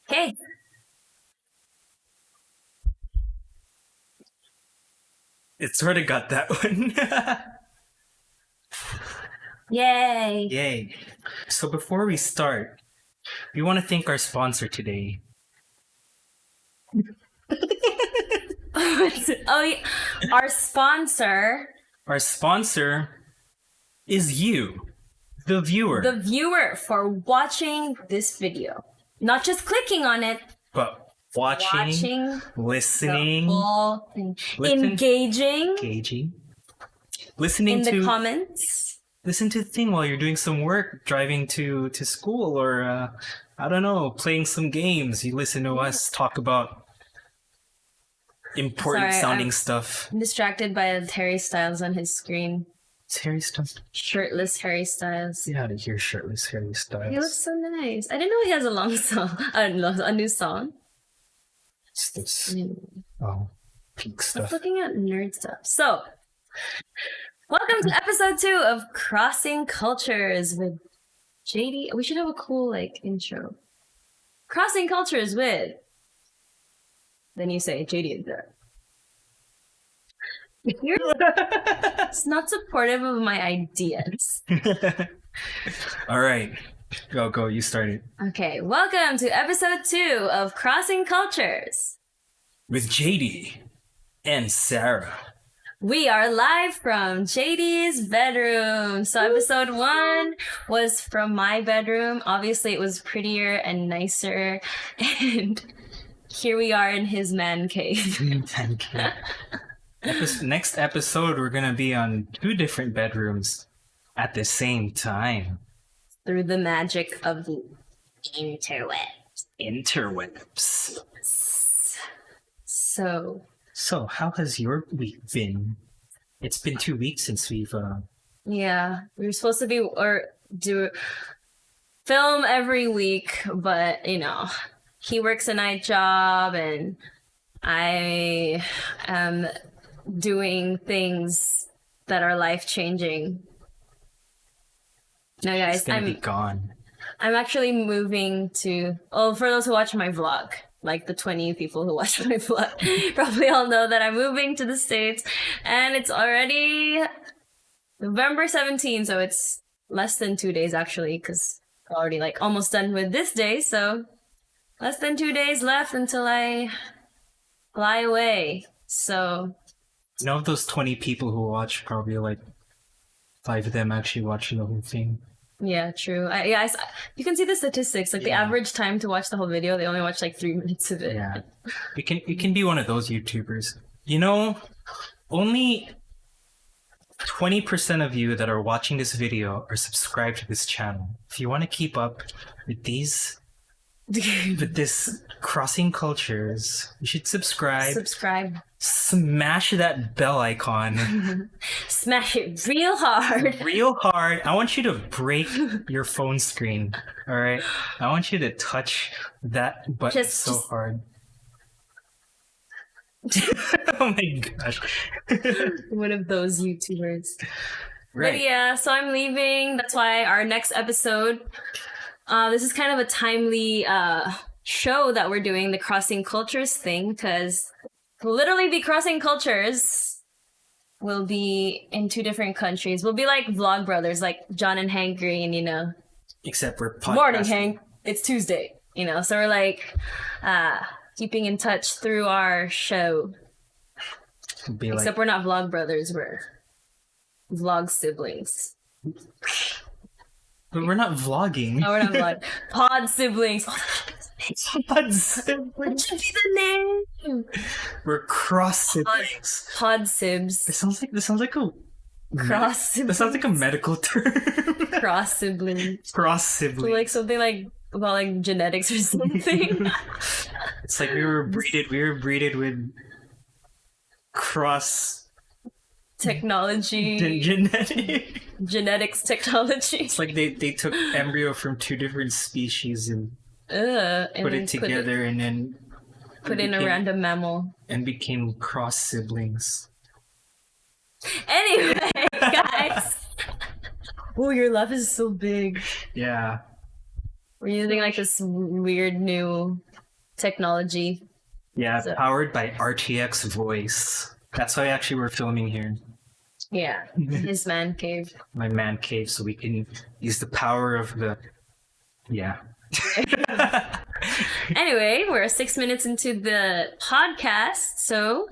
Hey, It sort of got that one. yay. Yay. So before we start, we want to thank our sponsor today. Oh, yeah. Our sponsor, Our sponsor is you, the viewer. the viewer, for watching this video. Not just clicking on it, But watching, the listening, whole thing. Listen- Engaging engaging, listening in the to comments. listen to the thing while you're doing some work, driving to school, or I don't know, playing some games. You listen to us talk about important Sorry, sounding I'm- stuff. I'm distracted by Harry Styles on his screen. It's Harry Styles. Shirtless Harry Styles. Get out of here, shirtless Harry Styles. He looks so nice. I didn't know he has a long song. A new song. It's this. Mm. Oh, peak I was stuff. looking at nerd stuff. So, welcome to episode 2 of Crossing Cultures with JD. We should have a cool intro. Crossing Cultures with. Then you say JD is there. It's not supportive of my ideas. All right. Go. You started. Okay, welcome to episode 2 of Crossing Cultures. With JD and Sarah. We are live from JD's bedroom. So episode 1 was from my bedroom. Obviously it was prettier and nicer. And here we are in his man cave. Next episode, we're going to be on 2 different bedrooms at the same time. Through the magic of the Interwebs. So, how has your week been? It's been 2 weeks since we've... yeah, we were supposed to be do film every week, but he works a night job and I am doing things that are life-changing. No, guys, It's going to be gone. I'm actually moving to... Oh, for those who watch my vlog, like the 20 people who watch my vlog, probably all know that I'm moving to the States, and it's already November 17th, so it's less than 2 days, actually, because we're already, almost done with this day, so less than 2 days left until I fly away, so... You know, of those 20 people who watch, probably 5 of them actually watching the whole thing. Yeah, true. You can see the statistics. The average time to watch the whole video, they only watch 3 minutes of it. Yeah. You can be one of those YouTubers. Only 20% of you that are watching this video are subscribed to this channel. If you want to keep up with this Crossing Cultures, you should subscribe. Smash that bell icon. Smash it real hard. Real hard. I want you to break your phone screen. All right. I want you to touch that button hard. Oh my gosh. One of those YouTubers. Right. But yeah, so I'm leaving. That's why our next episode, this is kind of a timely show that we're doing, the Crossing Cultures thing, because literally the Crossing Cultures will be in 2 different countries. We'll be like vlog brothers, like John and Hank Green, Except we're podcasting. Morning, Hank. It's Tuesday, So we're keeping in touch through our show. Except we're not vlog brothers, we're vlog siblings. But we're not vlogging. No, we're not vlog. Pod siblings. Pod siblings. What should be the name? We're cross siblings. Pod sibs. This sounds like a Cross siblings. That sounds like a medical term. Cross siblings. Cross siblings. Like something about genetics or something. It's like we were breeded with cross technology. Genetics technology. It's like they took embryo from 2 different species and put it together and then put in a random mammal and became cross siblings. Anyway, guys. Oh, your laugh is so big. Yeah. We're using like this weird new technology. Yeah, So- powered by RTX voice. That's why actually we're filming here. Yeah, his man cave. My man cave, so we can use the power of the. Yeah. Anyway, we're 6 minutes into the podcast, so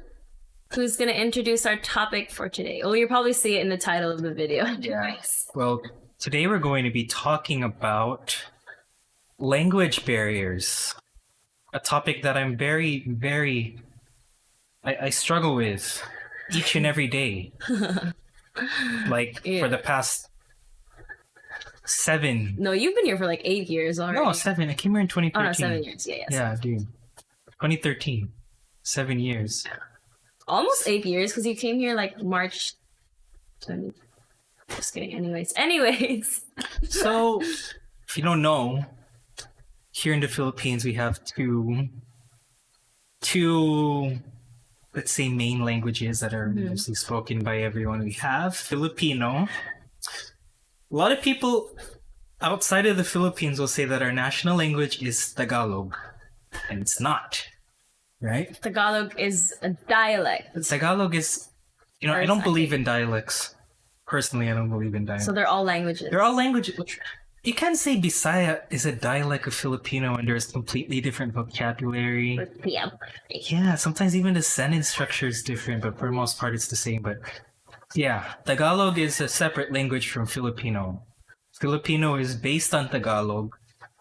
who's going to introduce our topic for today? Oh, you'll probably see it in the title of the video. Yeah. Well, today we're going to be talking about language barriers, a topic that I'm I struggle with each and every day. Like for the past 7. No, you've been here for like 8 years already. No, 7. I came here in 2013. Oh, no, 7 years. Yeah. Yeah, dude. 2013. 7 years. Almost 8 years because you came here like March 20. Just kidding. Anyways. So, if you don't know, here in the Philippines we have two let's say main languages that are mostly spoken by everyone. We have Filipino. A lot of people outside of the Philippines will say that our national language is Tagalog, and it's not, right? Tagalog is a dialect. Tagalog is, I don't believe in dialects. Personally, I don't believe in dialects. So they're all languages. They're all languages. You can't say Bisaya is a dialect of Filipino and there's completely different vocabulary. Yeah. Yeah, sometimes even the sentence structure is different, but for the most part it's the same. But yeah, Tagalog is a separate language from Filipino. Filipino is based on Tagalog.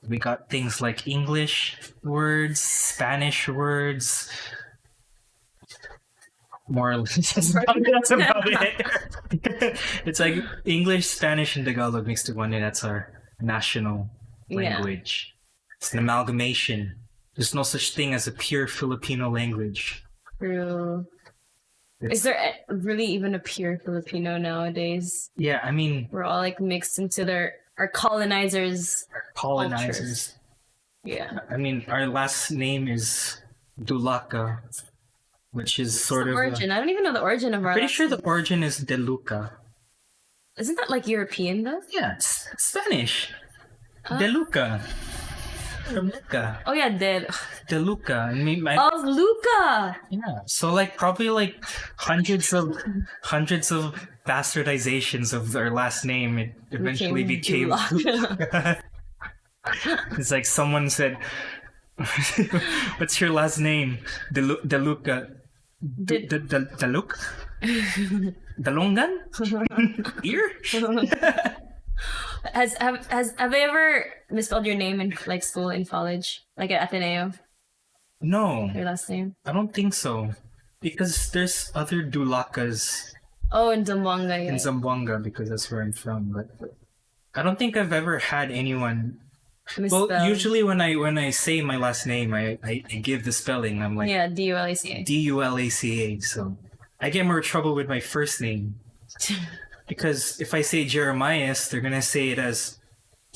We got things like English words, Spanish words. More or less. That's about it. It's like English, Spanish, and Tagalog mixed in one, and that's our national language. It's an amalgamation. There's no such thing as a pure Filipino language. True. Is there really even a pure Filipino nowadays? Yeah, I mean... We're all like mixed into our colonizers. Colonizers. Yeah. I mean, our last name is Dulaca, which is sort of... origin? I don't even know the origin of our Pretty last sure name. the origin is De Luca. Isn't that like European though? Yeah, it's Spanish. De Luca. From Luca. Oh yeah, De Luca. of Luca. Yeah. So like probably like hundreds of bastardizations of their last name. It eventually became Dulac. It's like someone said, "What's your last name?" De Luca. Daluk? Dalongan? Ear? Have they ever misspelled your name in like school in college, like at Ateneo? No, Your last name? I don't think so. Because there's other Dulacas Oh, in Zamboanga. in Yeah. Zamboanga because that's where I'm from. But I don't think I've ever had anyone. Misspelled. Well, usually when I say my last name, I give the spelling. I'm like Yeah, Dulaca. Dulaca. So I get more trouble with my first name because if I say Jeremias, they're gonna say it as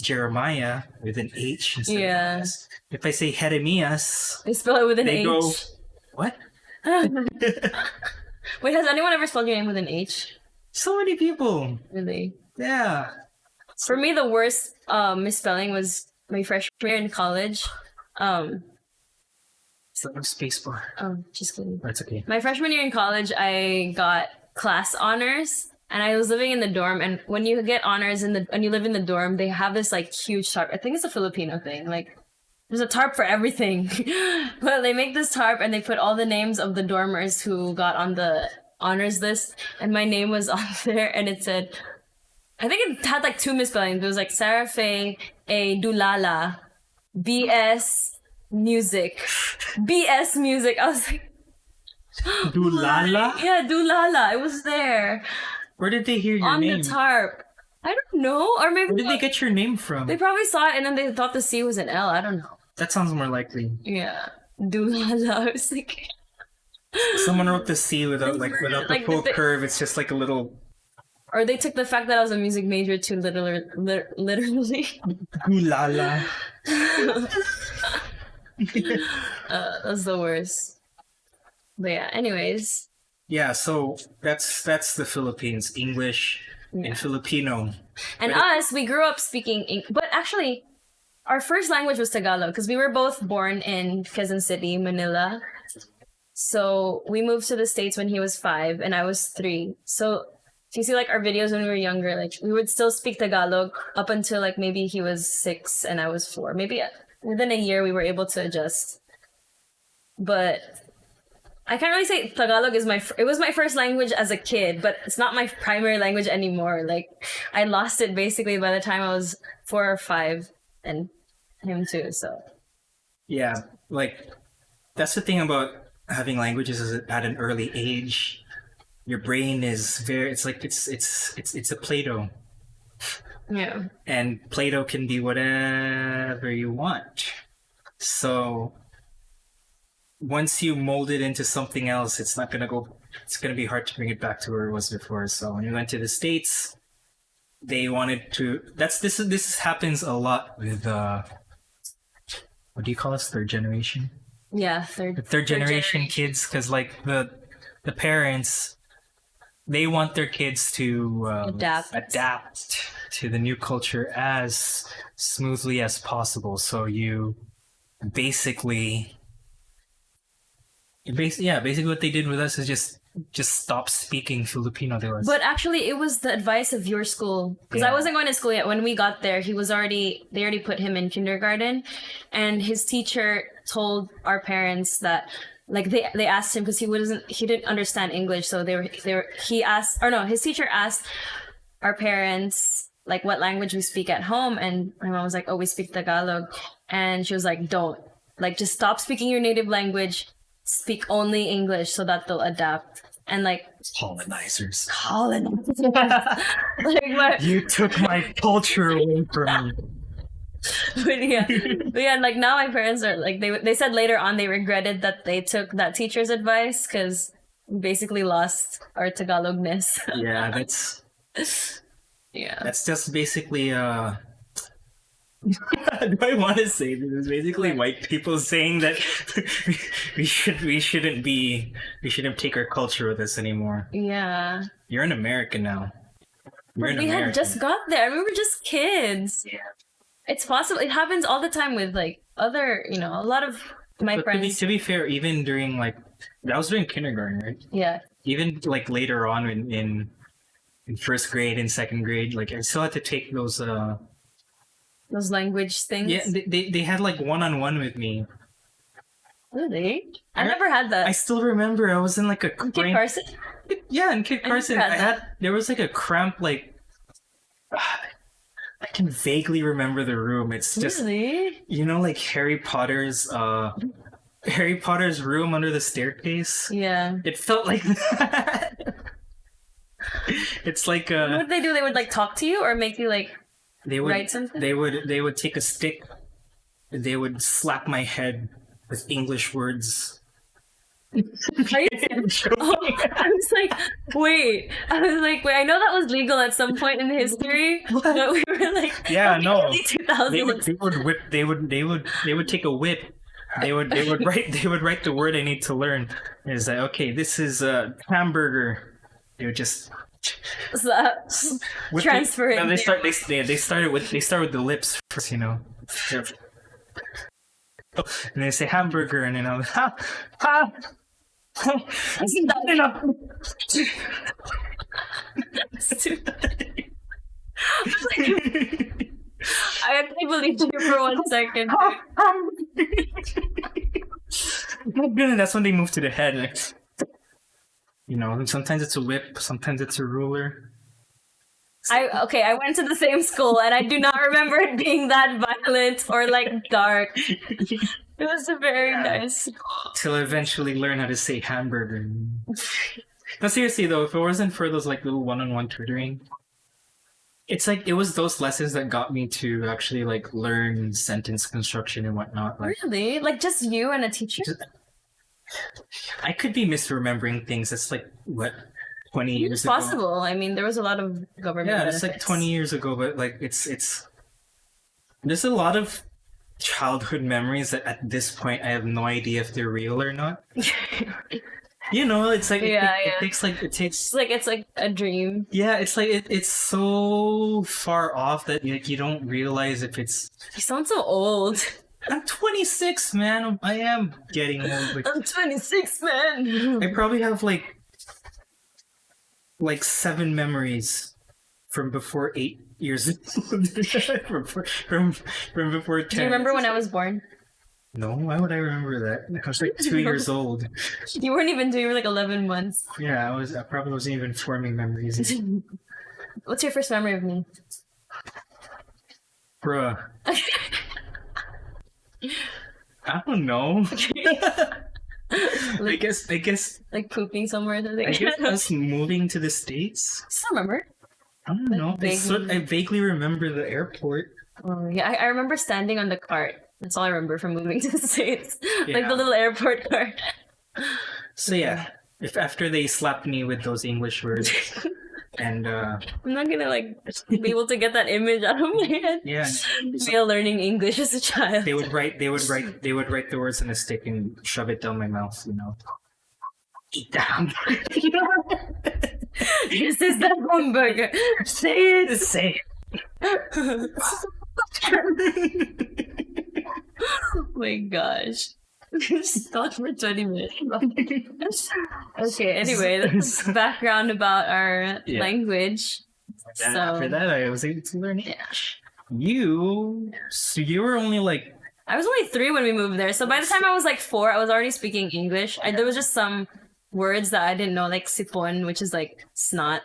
Jeremiah with an H instead of Yeah. an S. If I say Jeremias, They spell it with an they H. go, what? Wait, has anyone ever spelled your name with an H? So many people. Really? Yeah. For me, the worst misspelling was my freshman year in college. It's like a space bar. Oh, just kidding. That's okay. My freshman year in college, I got class honors, and I was living in the dorm. And when you get honors and you live in the dorm, they have this like huge tarp. I think it's a Filipino thing. Like, there's a tarp for everything. But they make this tarp and they put all the names of the dormers who got on the honors list, and my name was on there, and it said, I think it had like 2 misspellings. It was like Sarah Faye A. Dulala, BS Music. BS Music. I was like, Dulala? yeah, Dulala. It was there Where did they hear your on name? the tarp. I don't know. Or maybe Where did they get your name from? they probably saw it and then they thought the C was an L. I don't know. That sounds more likely. Yeah. Dulala. I was like, Someone wrote the C without the Like, full the- curve. It's just like a little or they took the fact that I was a music major to literally. Dulala. That's the worst. But yeah, anyways. Yeah, so that's the Philippines, English and Filipino. And But us, we grew up speaking but actually, our first language was Tagalog because we were both born in Quezon City, Manila. So we moved to the States when he was 5 and I was 3. So if you see like our videos when we were younger, like we would still speak Tagalog up until like maybe he was 6 and I was 4. Maybe within a year we were able to adjust. But I can't really say Tagalog is it was my first language as a kid, but it's not my primary language anymore. Like I lost it basically by the time I was 4 or 5, and him too. So Yeah, like that's the thing about having languages is at an early age. Your brain is it's a Play-Doh, yeah. and Play-Doh can be whatever you want. So once you mold it into something else, it's gonna be hard to bring it back to where it was before. So when you went to the States, they wanted to. This happens a lot with what do you call us? Third generation. Yeah, Third generation kids, because like the parents, they want their kids to adapt to the new culture as smoothly as possible. So you basically what they did with us is just stop speaking Filipino to us. But actually, it was the advice of your school because I wasn't going to school yet. When we got there, they already put him in kindergarten, and his teacher told our parents that like they asked him because he didn't understand English, so his teacher asked our parents like what language we speak at home, and my mom was like, oh, we speak Tagalog, and she was like, don't, like, just stop speaking your native language. Speak only English so that they'll adapt. And like colonizers. Like, you took my culture away from me. but yeah, like now my parents are like they said later on they regretted that they took that teacher's advice because we basically lost our Tagalogness. Yeah, Yeah. that's just basically do I want to say this? It's basically white people saying that we shouldn't take our culture with us anymore. Yeah. You're an American now. But we had just got there. We were just kids. Yeah. It's possible. It happens all the time with like other, a lot of my friends. To be fair, even during like that was during kindergarten, right? Yeah. Even like later on in first grade and second grade, like I still had to take those language things. Yeah, they had like one-on-one with me. Really? I never had that. I still remember I was in like a Kid Carson? Yeah, in Kid Carson. There was like a cramp like I can vaguely remember the room. It's just really? Like Harry Potter's room under the staircase. Yeah. It felt like that. It's like what would they do? They would like talk to you or make you like write something? They would take a stick, they would slap my head with English words. Are you I was like, wait. I know that was legal at some point in history, but we were like, yeah, no. early 2000s. They would take a whip. They would write the word I need to learn. And it's like, okay, this is a hamburger. They would just transfer it. No, they start with the lips first, And they say hamburger, and then I was isn't that enough? I actually believed you for 1 second. That's when they move to the head. Sometimes it's a whip, sometimes it's a ruler. I went to the same school and I do not remember it being that violent or like dark. It was a very nice school. Till I eventually learn how to say hamburger. No, seriously though, if it wasn't for those like little one-on-one tutoring, it's like it was those lessons that got me to actually like learn sentence construction and whatnot. Like, really? Like just you and a teacher? I could be misremembering things. That's like what 20 years ago. It's possible. I mean, there was a lot of government benefits. It's like 20 years ago, but like it's there's a lot of childhood memories that at this point I have no idea if they're real or not. You know, it's like Yeah, it yeah. takes like It's like a dream. yeah, it's like it's so far off that you don't realize if it's. You sound so old. I'm 26, man. I am getting old. Like, I'm 26, man. I probably have like 7 memories from before 8 years old. from before 10. Do you remember when I was born? No, why would I remember that? I was like 2 years old. You weren't even doing, you were like 11 months. Yeah, I probably wasn't even forming memories. What's your first memory of me? Bruh. I don't know. I guess Like pooping somewhere or something. I guess us moving to the States. Still remember? I don't know. vaguely. I vaguely remember the airport. Oh, yeah, I remember standing on the cart. That's all I remember from moving to the States. Like Yeah. the little airport cart. So yeah, if after they slapped me with those English words, and I'm not gonna like be able to get that image out of my head. yeah, Still learning English as a child. they would write the words on a stick and shove it down my mouth. You know, eat the hamburger. This is the hamburger. Say it. Say Oh my gosh. Stop for 20 minutes. Okay, anyway, that's background about our Yeah. language. And after that, I was able to learn English. So you were only like I was only 3 when we moved there, so by the time I was like 4, I was already speaking English. There was just some words that I didn't know, like sipon, which is like snot.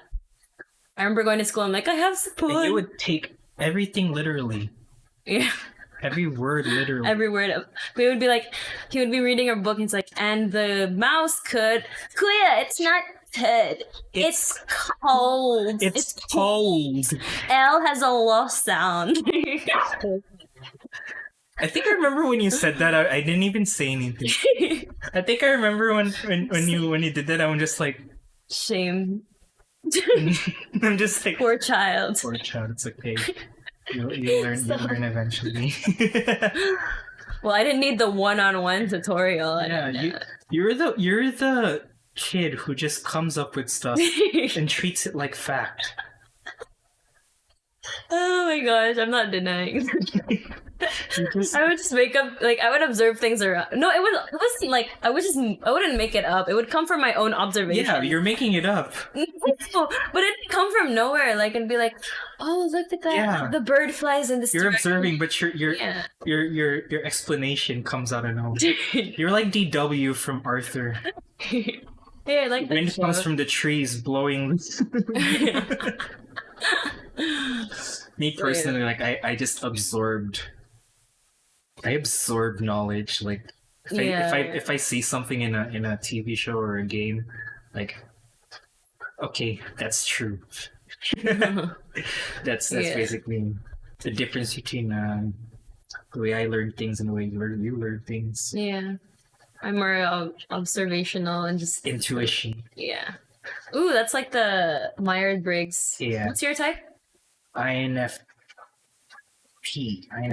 I remember going to school, I'm like, I have and you sipon. would take everything literally, Yeah, every word literally. every word. We would be like, he would be reading a book, and it's like, and the mouse could, Kuya, it's not could. It's cold. It's cold. L has a lost sound. I think I remember when you said that. I didn't even say anything. I think I remember when you did that. I'm just like, Shame. I'm just like, Poor child. poor child. It's okay. You learn eventually. Well, I didn't need the one-on-one tutorial. Yeah, you're the kid who just comes up with stuff and treats it like fact. Oh my gosh, I'm not denying. You just- I would just make up, like, I would observe things around. No, it wasn't like, I wouldn't make it up. It would come from my own observation. yeah, you're making it up. No, but it'd come from nowhere, like, and be like, oh, look at that. Yeah. The bird flies in this You're direction. observing, but Yeah. your explanation comes out of nowhere. You're like DW from Arthur. Yeah, I like that Wind show. comes from the trees blowing. Me personally, like I just absorbed. I absorbed knowledge. Like if I see something in a TV show or a game, like okay, that's true. That's Yeah. basically the difference between the way I learn things and the way you learn things. Yeah. I'm more observational and just, Intuition. yeah. Ooh, that's like the Myers-Briggs. Yeah. What's your type? INFP.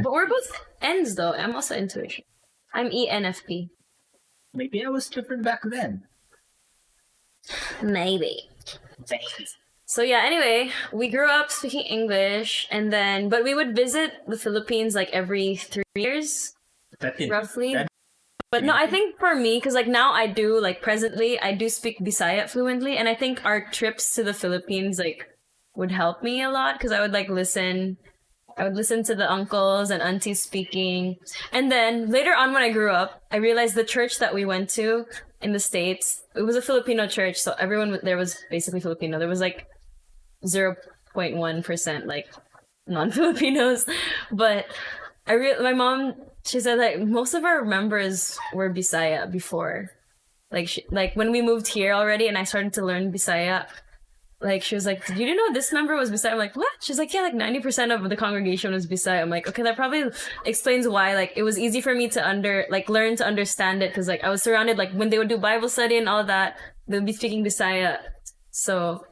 But we're both N's though. I'm also intuition. I'm ENFP. Maybe I was different back then. Maybe. So yeah, anyway, we grew up speaking English but we would visit the Philippines like every 3 years, That did, roughly. that- But no, I think for me, because like now I do, like presently, I do speak Bisaya fluently, and I think our trips to the Philippines like would help me a lot because I would listen to the uncles and aunties speaking. And then later on when I grew up, I realized the church that we went to in the States, it was a Filipino church, so everyone there was basically Filipino. There was like 0.1% like non-Filipinos, but my mom, she said that most of our members were Bisaya before. Like when we moved here already and I started to learn Bisaya, like she was like, "Did you know this member was Bisaya?" I'm like, "What?" She's like, "Yeah, like 90% of the congregation was Bisaya." I'm like, "Okay, that probably explains why like it was easy for me to learn to understand it because like I was surrounded like when they would do Bible study and all that, they'd be speaking Bisaya." So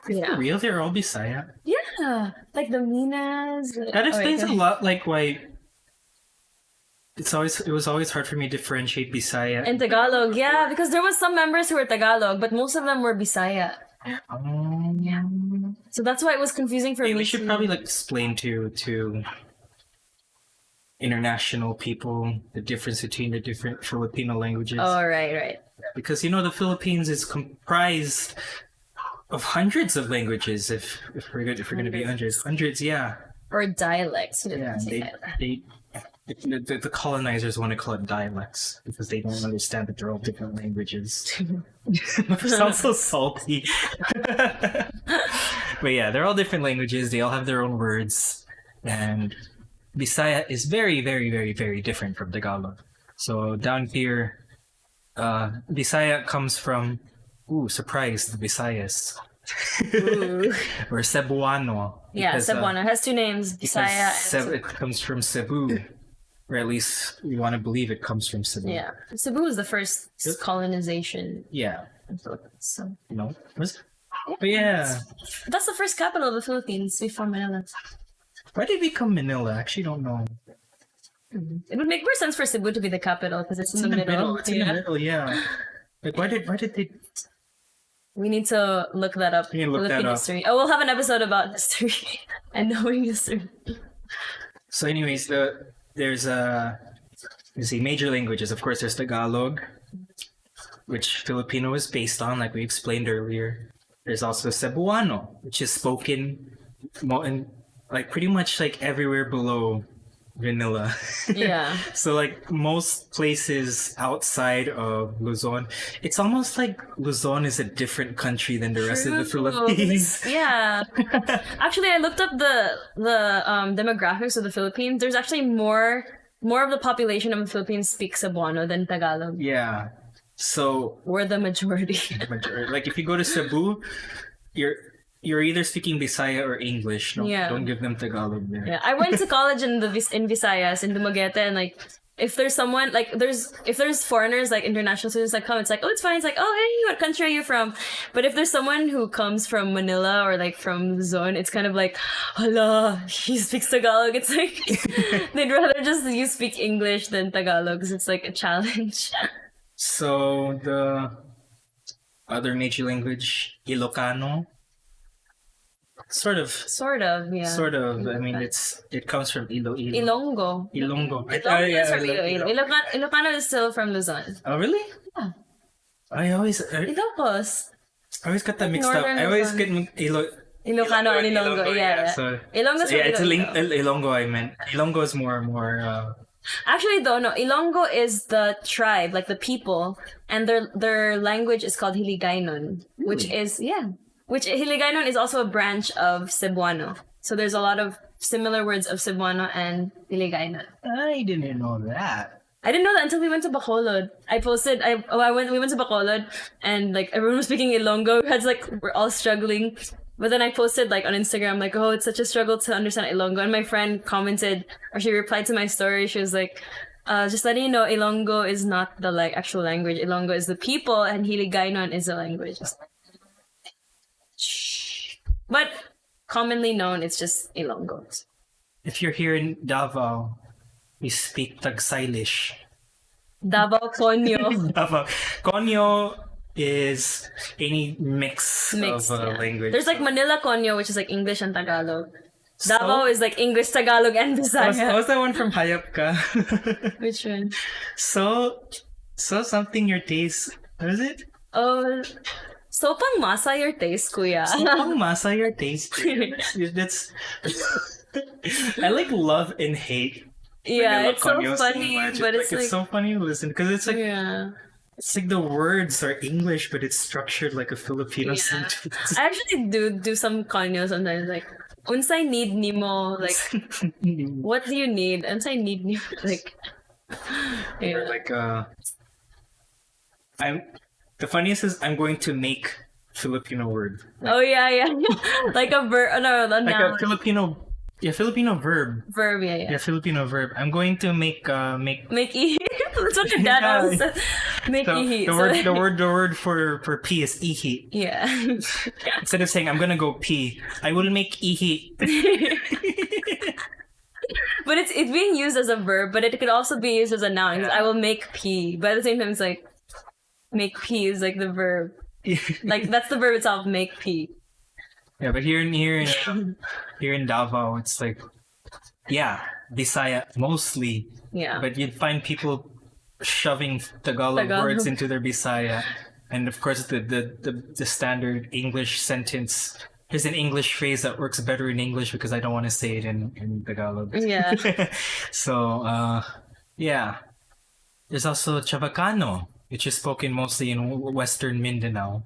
yeah. For real, they're all Bisaya. Yeah, like the Minas. That explains a lot, like why it was always hard for me to differentiate Bisaya. And Tagalog, yeah, because there was some members who were Tagalog, but most of them were Bisaya. Yeah. So that's why it was confusing for me. We should probably like explain to international people the difference between the different Filipino languages. Oh, right. Because the Philippines is comprised of hundreds of languages. If we're going to be hundreds, yeah. Or dialects. Yeah, the colonizers want to call it dialects because they don't understand that they're all different languages. Sounds so salty. But yeah, they're all different languages. They all have their own words, and Bisaya is very, very, very, very different from Tagalog. So down here, Bisaya comes from, surprise, the Visayas. Or Cebuano. Yeah, Cebuano. It has two names, Bisaya and it comes from Cebu. Or at least we want to believe it comes from Cebu. Yeah. Cebu was the first colonization. Yeah. So. But yeah. That's the first capital of the Philippines before Manila. Why did it become Manila? I actually don't know. It would make more sense for Cebu to be the capital because it's in the middle. It's in the middle, yeah. Like why did they? We need to look that up. Philippine history. Oh, we'll have an episode about history and knowing history. So, anyways, there's major languages. Of course, there's Tagalog, which Filipino is based on, like we explained earlier. There's also Cebuano, which is spoken in like pretty much like everywhere below Manila. Yeah. So like most places outside of Luzon, it's almost like Luzon is a different country than the rest of the Philippines. Yeah. Actually, I looked up the demographics of the Philippines. There's actually more of the population of the Philippines speak Cebuano than Tagalog. Yeah. So we're the majority. Like if you go to Cebu, you're either speaking Bisaya or English. Don't give them Tagalog there. Yeah, I went to college in Visayas in Dumaguete, and like if there's someone like if there's foreigners like international students that come, it's like, oh, it's fine. It's like, oh, hey, what country are you from? But if there's someone who comes from Manila or like from Luzon, it's kind of like, hala, he speaks Tagalog. It's like they'd rather just you speak English than Tagalog because it's like a challenge. So the other major language, Ilocano. Sort of, yeah. Sort of. I mean, it comes from Ilonggo. Ilonggo. Ilocano is still from Luzon. Oh, really? Yeah. Ilocos. I always got that mixed up. I always get Ilocano and Ilonggo. Yeah. So, Ilonggo. Yeah, it's Ilonggo. I meant Ilonggo is more. Actually, though, no. Ilonggo is the tribe, like the people, and their language is called Hiligaynon, which Hiligaynon is also a branch of Cebuano. So there's a lot of similar words of Cebuano and Hiligaynon. I didn't know that. I didn't know that until we went to Bacolod. We went to Bacolod and like everyone was speaking Ilonggo. We're all struggling. But then I posted like on Instagram, like, oh, it's such a struggle to understand Ilonggo. And my friend commented, or she replied to my story. She was like, just letting you know, Ilonggo is not the like actual language. Ilonggo is the people and Hiligaynon is the language. But commonly known, it's just Ilonggo. If you're here in Davao, we speak Tagsailish. Davao Konyo. Davao Konyo is any mix of language. There's like Manila Konyo, which is like English and Tagalog. Davao is like English, Tagalog, and Bisaya. Was that one from Hayap Ka? Which one? So something your taste. What is it? Oh, sopang masa your taste, kuya. Sopang masa your taste. That's. I like love and hate. Yeah, it's so funny, but it's like, it's so funny to listen because it's like it's like the words are English, but it's structured like a Filipino sentence. I actually do some konyo sometimes, like unsay need nimo, like what do you need? Unsay need nimo, like or like the funniest is I'm going to make Filipino word. Like, oh yeah, like a verb. No, like a Filipino. Yeah, Filipino verb. Verb, yeah. Yeah, Filipino verb. I'm going to make ihi. That's what your dad always said. Make ihi. The word for pee is ihi. Yeah. Instead of saying I'm gonna go pee, I will make ihi. But it's being used as a verb, but it could also be used as a noun. 'Cause I will make pee, but at the same time, it's like make pee is like the verb. Like that's the verb itself, make pee. Yeah, but here in Davao, it's like, yeah, Bisaya mostly. Yeah. But you'd find people shoving Tagalog words into their Bisaya, and of course the standard English sentence. Here's an English phrase that works better in English because I don't want to say it in Tagalog. Yeah. So yeah, there's also Chavacano, which is spoken mostly in Western Mindanao.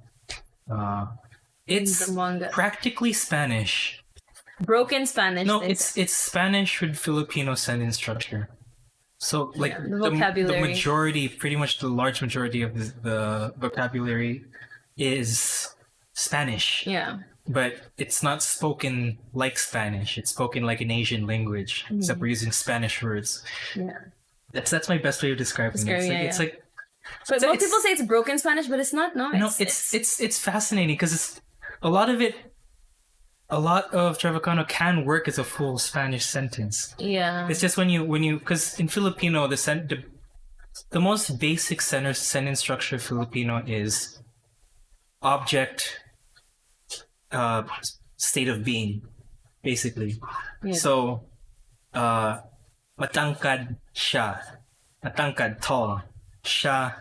It's Zamboanga. practically Spanish. Broken Spanish. No, they it's Spanish with Filipino sentence structure. So like the vocabulary. the majority, pretty much the large majority of the vocabulary is Spanish. Yeah. But it's not spoken like Spanish. It's spoken like an Asian language, except we're using Spanish words. Yeah. That's my best way of describing it. It's like but most people say it's broken Spanish, but it's not. No, it's fascinating because it's a lot of Chavacano can work as a full Spanish sentence. Yeah. It's just when you because in Filipino the most basic sentence structure of Filipino is object, state of being, basically. Yeah. So, matangkad siya, matangkad, tall, siya,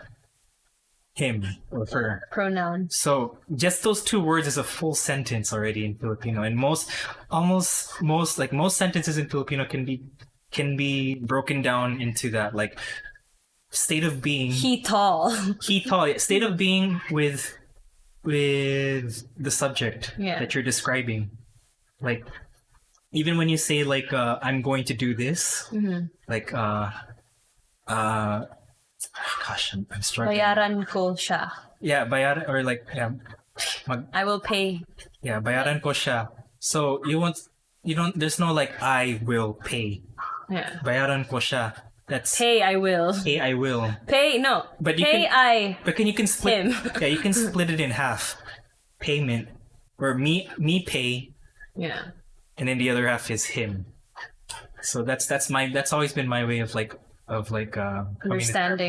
him or her. Pronoun. So just those two words is a full sentence already in Filipino, and most sentences in Filipino can be broken down into that, like state of being. He tall. State of being with the subject that you're describing. Like even when you say like I'm going to do this, like gosh, I'm struggling. Bayaran ko siya. Yeah, bayaran, or like I will pay. Yeah, bayaran ko siya. So you don't. There's no like I will pay. Yeah. Bayaran ko siya. That's pay. I will. Pay. I will. Pay. No. But you can split. Him. Yeah, you can split it in half. Payment, or me pay. Yeah. And then the other half is him. So that's always been my way of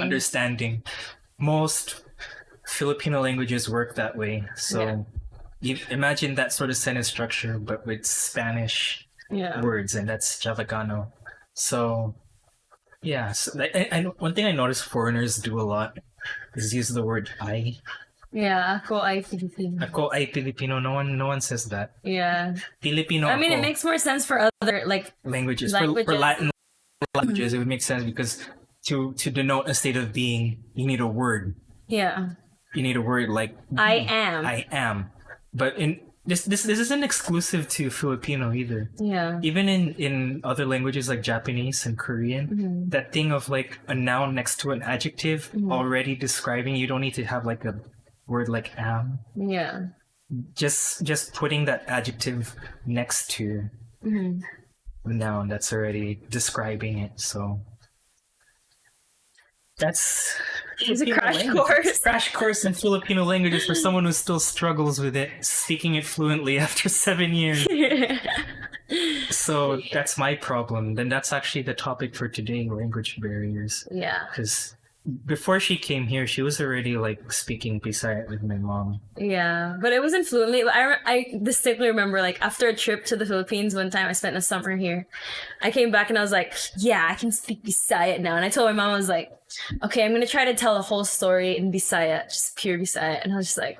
understanding. Most Filipino languages work that way. So you imagine that sort of sentence structure, but with Spanish words, and that's Chavacano. So yeah, so one thing I notice foreigners do a lot is use the word I. Yeah, ako ay Filipino. Ako ay Filipino. No one says that. Yeah. Filipino. I mean, ako, it makes more sense for other languages. For Latin languages, it would make sense because to denote a state of being, you need a word. Yeah. You need a word like I am. I am. But in this isn't exclusive to Filipino either. Yeah. Even in other languages like Japanese and Korean, that thing of like a noun next to an adjective already describing, you don't need to have like a word like am. Yeah. Just putting that adjective next to the noun that's already describing it. So that's it's a crash course in Filipino languages for someone who still struggles with it, speaking it fluently after 7 years. So that's my problem. Then that's actually the topic for today, language barriers. Yeah. Because before she came here, she was already like speaking Bisaya with my mom. Yeah, but it wasn't fluently. I distinctly remember like after a trip to the Philippines one time, I spent a summer here. I came back and I was like, yeah, I can speak Bisaya now. And I told my mom, I was like, okay, I'm going to try to tell the whole story in Bisaya, just pure Bisaya. And I was just like,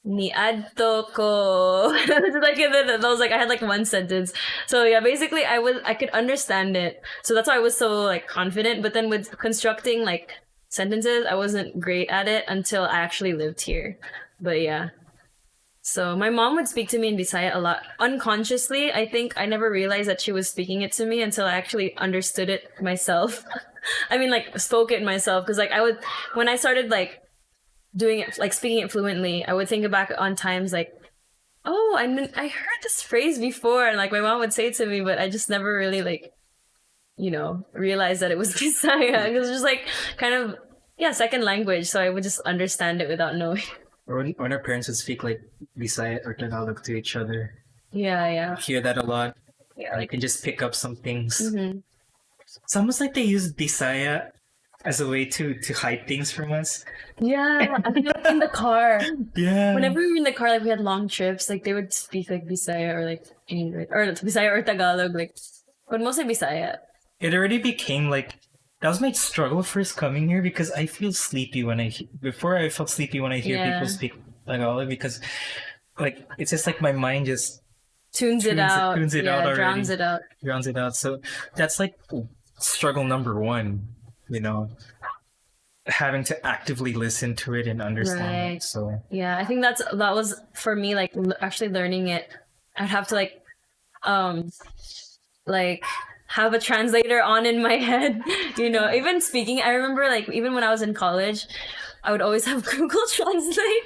ni adto ko. Like, that was like, I had like one sentence. So yeah, basically I could understand it. So that's why I was so like confident. But then with constructing like sentences, I wasn't great at it until I actually lived here. But yeah. So my mom would speak to me in Bisaya a lot. Unconsciously, I think I never realized that she was speaking it to me until I actually understood it myself. I mean, like, spoke it myself. Because, like, when I started, like, doing it, like, speaking it fluently, I would think back on times, like, oh, I heard this phrase before. And, like, my mom would say it to me, but I just never really, like, you know, realized that it was Bisaya. It was just, like, kind of, yeah, second language. So I would just understand it without knowing. Or when our parents would speak, like, Bisaya or Tagalog to each other. Yeah, yeah. I hear that a lot. Yeah, You can just pick up some things. mm-hmm. It's almost like they use Bisaya as a way to hide things from us. Yeah, I think in the car. Yeah. Whenever we were in the car, like we had long trips, like they would speak like Bisaya or like English or Bisaya or Tagalog, like, but mostly Bisaya. It already became like that was my struggle first coming here because I feel sleepy when before I felt sleepy when I hear Yeah. people speak Tagalog because like it's just like my mind just Tunes it out. tunes it out already. Drowns it out. Drowns it out. So that's like struggle number one, you know, having to actively listen to it and understand it. Right. So Yeah, I think that was for me, like actually learning it. I'd have to like have a translator on in my head, you know. Even speaking, I remember like even when I was in college, I would always have Google Translate,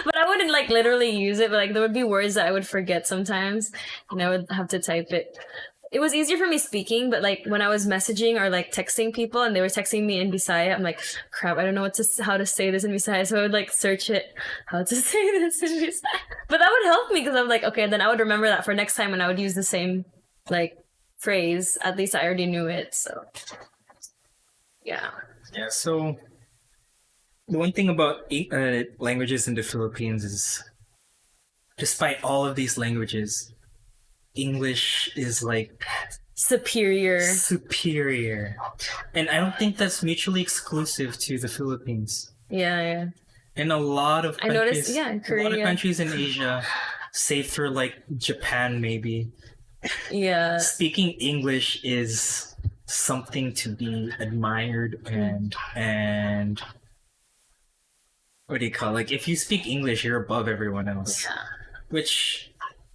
but I wouldn't like literally use it. But like there would be words that I would forget sometimes, and I would have to type it. It was easier for me speaking, but like when I was messaging or like texting people and they were texting me in Bisaya, I'm like, crap, I don't know how to say this in Bisaya. So I would like search it, how to say this in Bisaya. But that would help me because I'm like, okay, then I would remember that for next time when I would use the same like phrase. At least I already knew it. So yeah. yeah. So the one thing about languages in the Philippines is, despite all of these languages, English is like superior, and I don't think that's mutually exclusive to the Philippines. Yeah. In a lot of countries, I noticed, Korea. A lot of countries in Asia, save for like Japan maybe, yeah, speaking English is something to be admired and what do you call it? Like if you speak English, you're above everyone else. Yeah. Which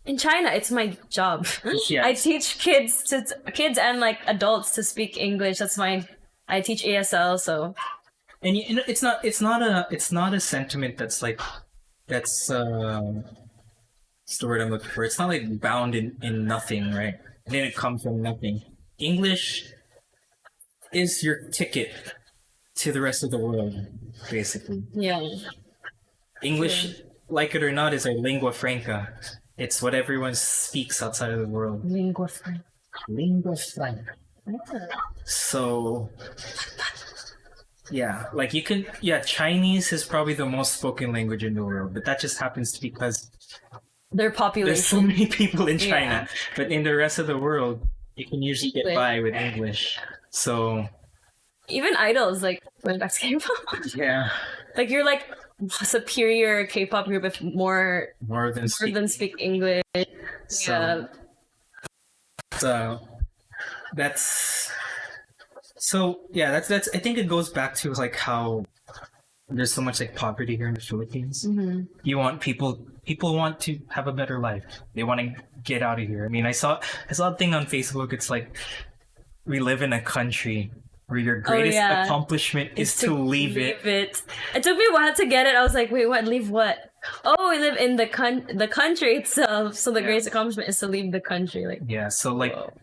in China, it's my job. Yes. I teach kids and like adults to speak English. I teach ASL, so. And you know, it's not a sentiment that's like what's the word I'm looking for? It's not like bound in nothing, right? It didn't come from nothing. English is your ticket to the rest of the world, basically. Yeah. English, like it or not, is our lingua franca. It's what everyone speaks outside of the world. Lingua franca. Lingua franca. So, yeah, like Chinese is probably the most spoken language in the world, but that just happens to because their population. there's so many people in China. Yeah. But in the rest of the world, you can usually get by with English. So even idols, like going back to K-pop. Yeah. Like you're like superior K-pop group if more than speak English. So, that's I think it goes back to like how there's so much like poverty here in the Philippines. Mm-hmm. You want people want to have a better life. They want to get out of here. I mean, I saw a thing on Facebook. It's like we live in a country where your greatest accomplishment is to leave it. It took me a while to get it. I was like, wait, what? Leave what? Oh, we live in the country itself. So the greatest accomplishment is to leave the country. Like so like whoa.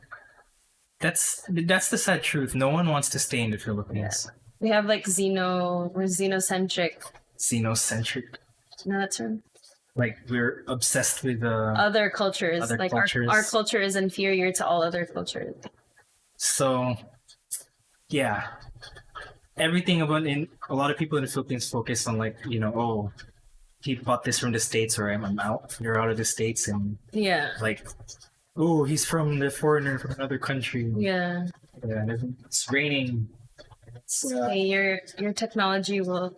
That's the sad truth. No one wants to stay in the Philippines. Yeah. We have like xenocentric. Xenocentric. No, that's right. Like we're obsessed with other cultures. Our culture is inferior to all other cultures. So, yeah, everything about a lot of people in the Philippines focus on like, you know, oh, he bought this from the States, or I'm out. You're out of the States, and like, oh, he's from the foreigner from another country. Yeah. It's raining. Your technology will.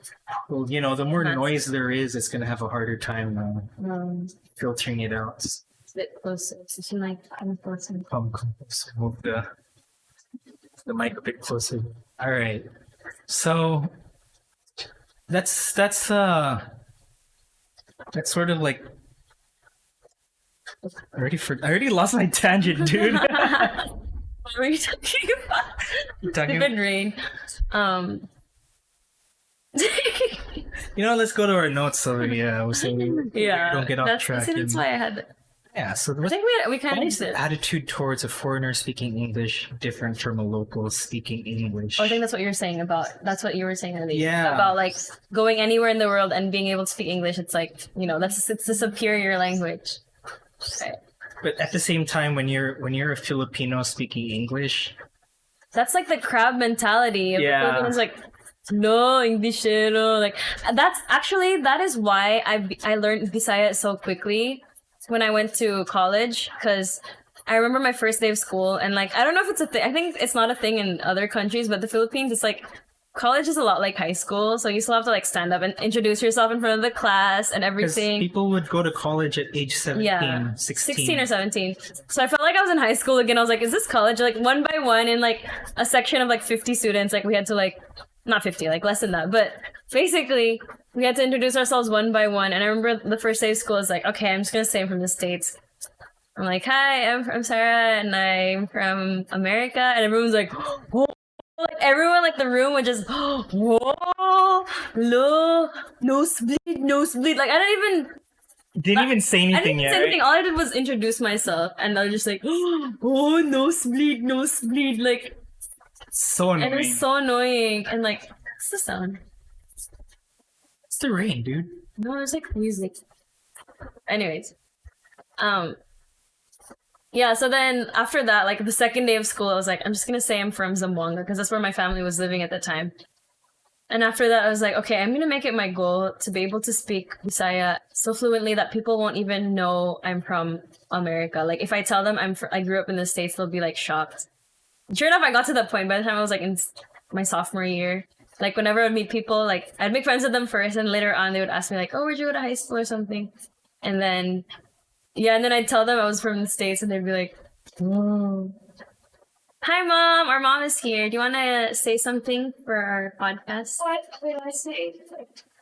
Well, you know, the more noise there is, it's gonna have a harder time filtering it out. It's a bit closer. So you like come closer. Come closer. Move the mic a bit closer. All right. So that's sort of like I already lost my tangent, dude. What were you talking about? Stupid rain. You know, let's go to our notes so we don't get off track. That's why I had. Yeah, so I think we kind of is the attitude towards a foreigner speaking English different from a local speaking English? Oh, I think that's what you were saying about earlier. Yeah. About like going anywhere in the world and being able to speak English. It's like, you know, it's a superior language. Okay. but at the same time, when you're a Filipino speaking English, That's like the crab mentality. Of Yeah. Filipinos, like, no, Englishero. Like, that is why I learned Bisaya so quickly when I went to college, because I remember my first day of school, and like, I don't know if it's a thing. I think it's not a thing in other countries, but the Philippines, it's like, college is a lot like high school, so you still have to like stand up and introduce yourself in front of the class and because everything. people would go to college at age 17, Yeah, 16. 16 or 17. So I felt like I was in high school again. I was like, is this college? Like, one by one, in like a section of like 50 students, like we had to like, not 50, like less than that, but basically we had to introduce ourselves one by one. And I remember the first day of school was like, okay, I'm just gonna say I'm from the States. I'm like, hi, I'm from Sarah, and I'm from America. And everyone's like, whoa. Like, everyone, like, the room would just, whoa, nosebleed. Like, Didn't even say I anything didn't yet. say anything. All I did was introduce myself, and I was just like, oh, nosebleed. Like, So annoying. and it was so annoying. And like, what's the sound? It's the rain, dude. No, it's like music. Anyways, yeah, so then after that, like the second day of school, I was like, I'm just gonna say I'm from Zamboanga because that's where my family was living at the time. And after that, I was like, okay, I'm gonna make it my goal to be able to speak Bisaya so fluently that people won't even know I'm from America. Like, if I tell them I grew up in the States, they'll be like shocked. Sure enough, I got to that point by the time I was like in my sophomore year. Like, whenever I would meet people, like I'd make friends with them first, and later on they would ask me like, oh, where'd you go to high school or something? And then and then I'd tell them I was from the States, and they'd be like, "Oh, hi, Mom. Our mom is here. Do you want to say something for our podcast?" What will I say?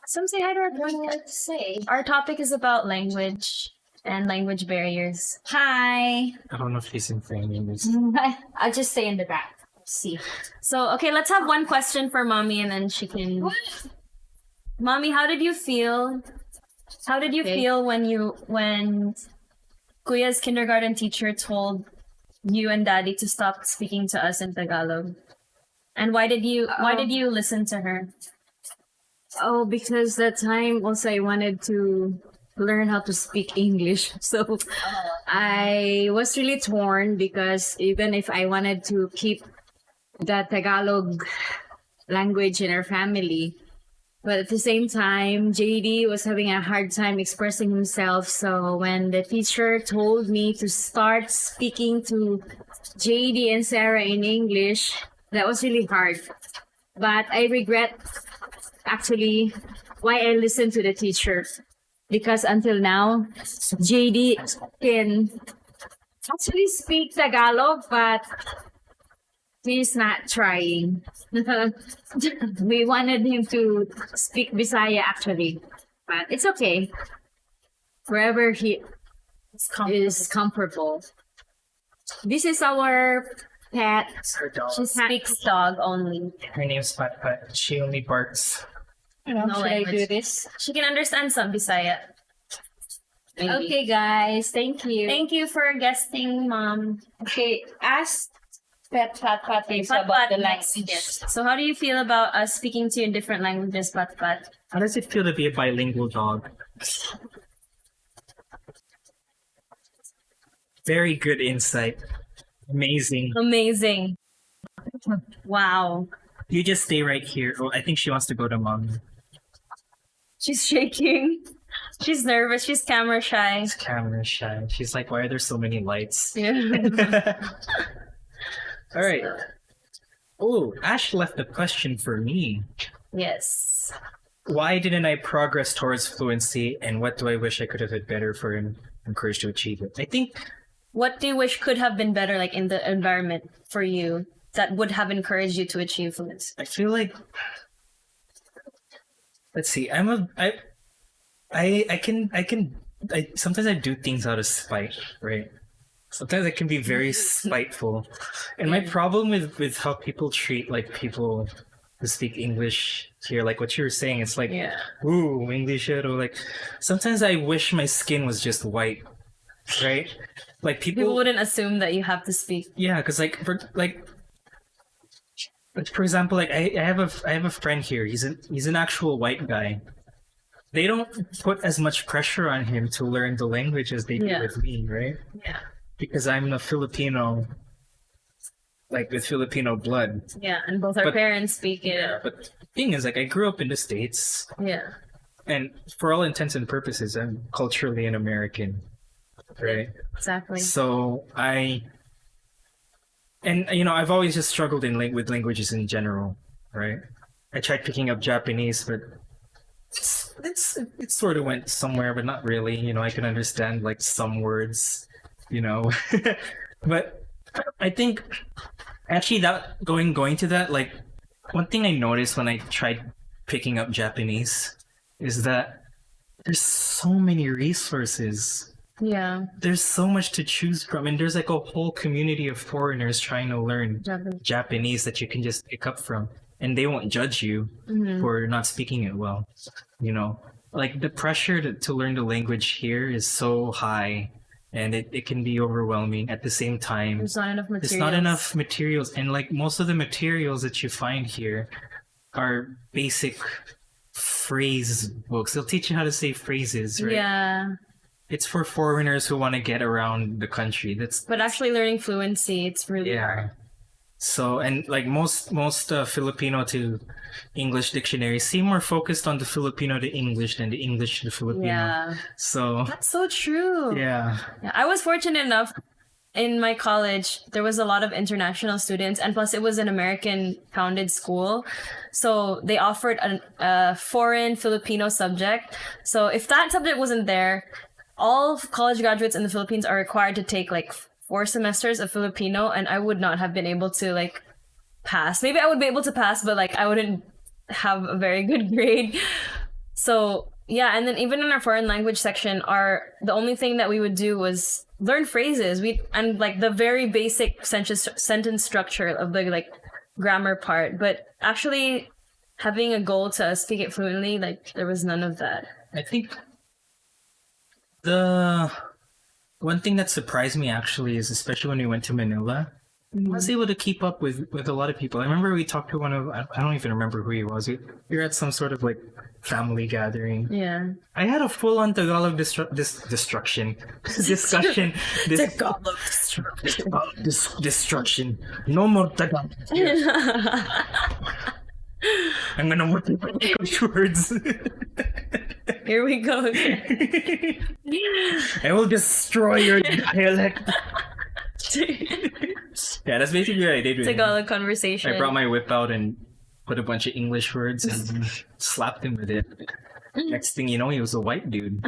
Some say hi to our What do I podcast. have to say? Our topic is about language and language barriers. Hi. I don't know if he's in English. I'll just stay in the back. See. So, okay, let's have one question for Mommy, and then she can. Mommy, how did you feel? How did you Okay. feel when Kuya's kindergarten teacher told you and Daddy to stop speaking to us in Tagalog? And why did you listen to her? Oh, because that time also I wanted to learn how to speak English. So I was really torn because even if I wanted to keep the Tagalog language in our family, but at the same time, JD was having a hard time expressing himself. So when the teacher told me to start speaking to JD and Sarah in English, that was really hard. But I regret actually why I listened to the teacher. Because until now, JD can actually speak Tagalog, but he's not trying. We wanted him to speak Bisaya actually, but it's okay. Wherever he is comfortable. This is our pet. Her dog. She speaks dog only. Her name's Pat Pat. She only barks. No, should I do this? She can understand some Bisaya. Maybe. Okay, guys. Thank you. Thank you for guesting, Mom. Okay, ask Pat Pat about the next. language. Yes. So how do you feel about us speaking to you in different languages, Pat Pat? How does it feel to be a bilingual dog? Very good insight. Amazing. Amazing. Wow. You just stay right here. Oh, I think she wants to go to mom. She's shaking. She's nervous. She's camera shy. It's camera shy. She's like, why are there so many lights? Yeah. All right. Oh, Ash left a question for me. Yes. Why didn't I progress towards fluency, and what do I wish I could have did better for encouraged to achieve it? I think What do you wish could have been better, like in the environment for you, that would have encouraged you to achieve fluency? I feel like, let's see. Sometimes I do things out of spite, right? Sometimes I can be very spiteful, and my problem with how people treat like people who speak English here, like what you were saying, it's like, Yeah. ooh, English, or like sometimes I wish my skin was just white, right? Like People wouldn't assume that you have to speak. yeah, because for example, like I have a friend here. He's an actual white guy, they don't put as much pressure on him to learn the language as they do Yeah. with me, right? Yeah. Because I'm a Filipino, like with Filipino blood. Yeah, and both our But- parents speak it. But the thing is, like, I grew up in the States, Yeah. and for all intents and purposes, I'm culturally an American, right? Exactly. So I've always just struggled with languages in general, right? I tried picking up Japanese, but it sort of went somewhere, but not really. I can understand like some words, but I think actually that going to that, like, one thing I noticed when I tried picking up Japanese is that there's so many resources. Yeah. There's so much to choose from, and there's like a whole community of foreigners trying to learn Japanese that you can just pick up from, and they won't judge you for not speaking it well. Like the pressure to learn the language here is so high, and it can be overwhelming. At the same time, There's not enough materials. there's not enough materials, and like most of the materials that you find here are basic phrase books. They'll teach you how to say phrases, right? Yeah. It's for foreigners who want to get around the country. But actually learning fluency, it's really hard. So, and like most Filipino to English dictionaries seem more focused on the Filipino to English than the English to Filipino. Yeah. So, That's so true. yeah. Yeah, I was fortunate enough in my college, there was a lot of international students, and plus it was an American founded school. So they offered a foreign Filipino subject. So if that subject wasn't there, all college graduates in the Philippines are required to take like 4 semesters of Filipino, and I would not have been able to like pass. Maybe I would be able to pass, but like I wouldn't have a very good grade. So yeah, and then even in our foreign language section, the only thing that we would do was learn phrases. And like the very basic sentence structure of the like grammar part, but actually having a goal to speak it fluently, like there was none of that. I think the one thing that surprised me actually is, especially when we went to Manila, I was able to keep up with a lot of people. I remember we talked to I don't even remember who he was. We were at some sort of like family gathering. Yeah. I had a full-on Tagalog destruction discussion. Tagalog destruction. Destruction. No more Tagalog. I'm gonna work with English words. Here we go again. I will destroy your dialect. Yeah, that's basically what I did with him. Tagalog conversation. I brought my whip out and put a bunch of English words and slapped him with it. Next thing you know, he was a white dude.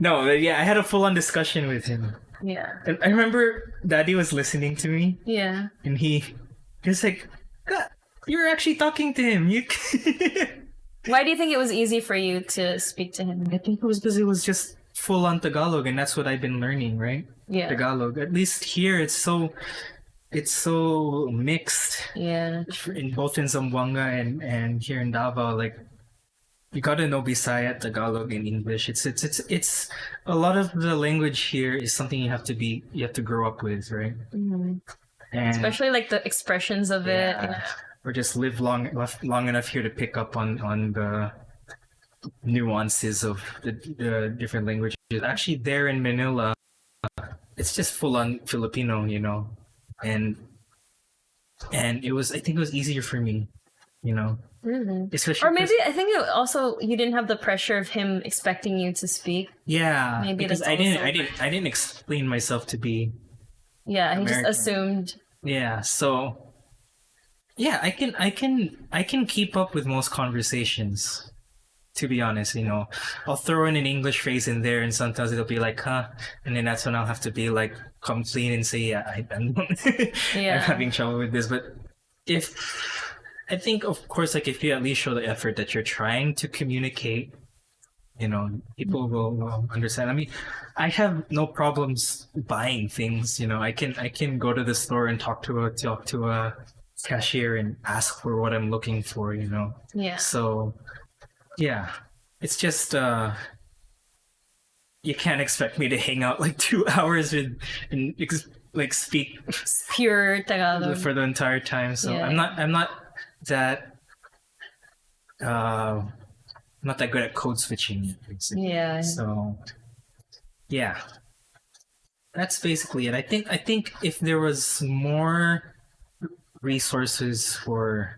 No, but yeah, I had a full-on discussion with him. Yeah. And I remember Daddy was listening to me, Yeah. and he was like, "God, you're actually talking to him. You." Why do you think it was easy for you to speak to him? I think it was because it was just full-on Tagalog, and that's what I've been learning, right? Yeah. Tagalog. At least here, it's so mixed. Yeah. In both in Zamboanga and here in Davao, like, you gotta know Bisaya, Tagalog, and English. It's a lot of the language here is something you have to grow up with, right? Mhm. And Especially like the expressions of it. yeah, or just live long enough here to pick up on the nuances of the different languages. Actually, there in Manila, it's just full on Filipino, and I think it was easier for me, Really? especially Or maybe I think it also you didn't have the pressure of him expecting you to speak. yeah, Maybe because that's I also- didn't explain myself to be. Yeah, he just American. assumed. Yeah, so yeah, I can keep up with most conversations. To be honest, I'll throw in an English phrase in there, and sometimes it'll be like, "Huh," and then that's when I'll have to be like, come clean and say, "Yeah, I'm Yeah. I'm having trouble with this." But I think, of course, like if you at least show the effort that you're trying to communicate, people will understand. I mean, I have no problems buying things. I can go to the store and talk to a cashier and ask for what I'm looking for. Yeah. So, yeah, it's just you can't expect me to hang out like 2 hours and like speak Pure Tagalog. for the entire time. So Yeah. I'm not that not that good at code switching, basically. Yeah. So, yeah, that's basically it. I think if there was more resources for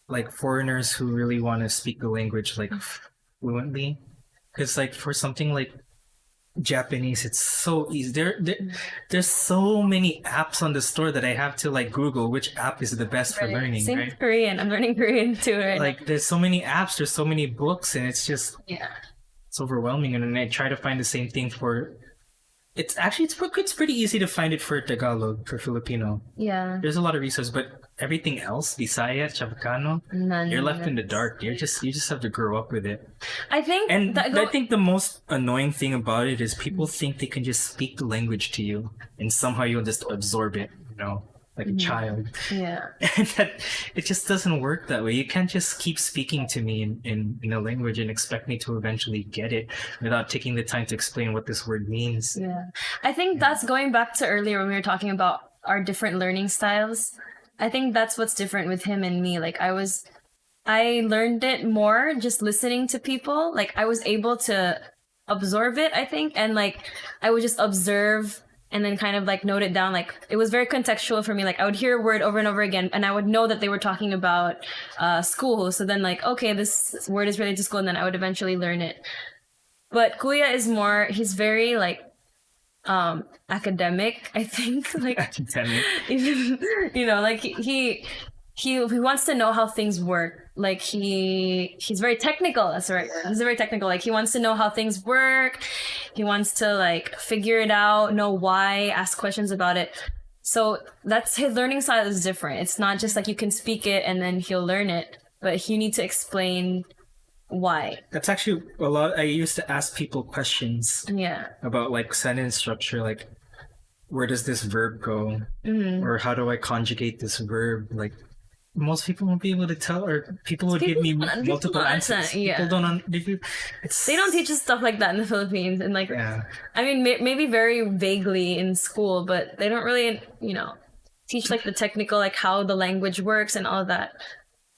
like foreigners who really want to speak the language like fluently, because like for something like Japanese, it's so easy. There's so many apps on the store that I have to like Google which app is the best for learning, Same right? with Korean. I'm learning Korean too right Like there's so many apps, there's so many books, and it's just now. Yeah. it's overwhelming. And then I try to find the same thing for. It's pretty easy to find it for Tagalog, for Filipino. Yeah. There's a lot of resources, but everything else, Bisaya, Chavacano, None. you're left in the dark. You just have to grow up with it. I think And that I think the most annoying thing about it is people think they can just speak the language to you, and somehow you'll just absorb it, like a child. yeah. And that it just doesn't work that way. You can't just keep speaking to me in a language and expect me to eventually get it without taking the time to explain what this word means. Yeah. I think that's going back to earlier when we were talking about our different learning styles. I think that's what's different with him and me. Like I learned it more just listening to people. Like I was able to absorb it, I think, and like I would just observe and then kind of like note it down. Like it was very contextual for me. Like I would hear a word over and over again and I would know that they were talking about school. So then like, okay, this word is related to school, and then I would eventually learn it. But Kuya is more, he's very like academic, I think. Like Academic. even, like he wants to know how things work. Like he's very technical. That's right. He's very technical. Like he wants to know how things work. He wants to like figure it out, know why, ask questions about it. So that's his learning style is different. It's not just like you can speak it and then he'll learn it, but you need to explain why. That's actually a lot. I used to ask people questions Yeah. about like sentence structure, like where does this verb go, or how do I conjugate this verb? Like most people won't be able to tell, or people would give me multiple answers. Yeah. People don't. They don't teach us stuff like that in the Philippines, and like, Yeah. I mean, maybe very vaguely in school, but they don't really, teach like the technical, like how the language works and all that.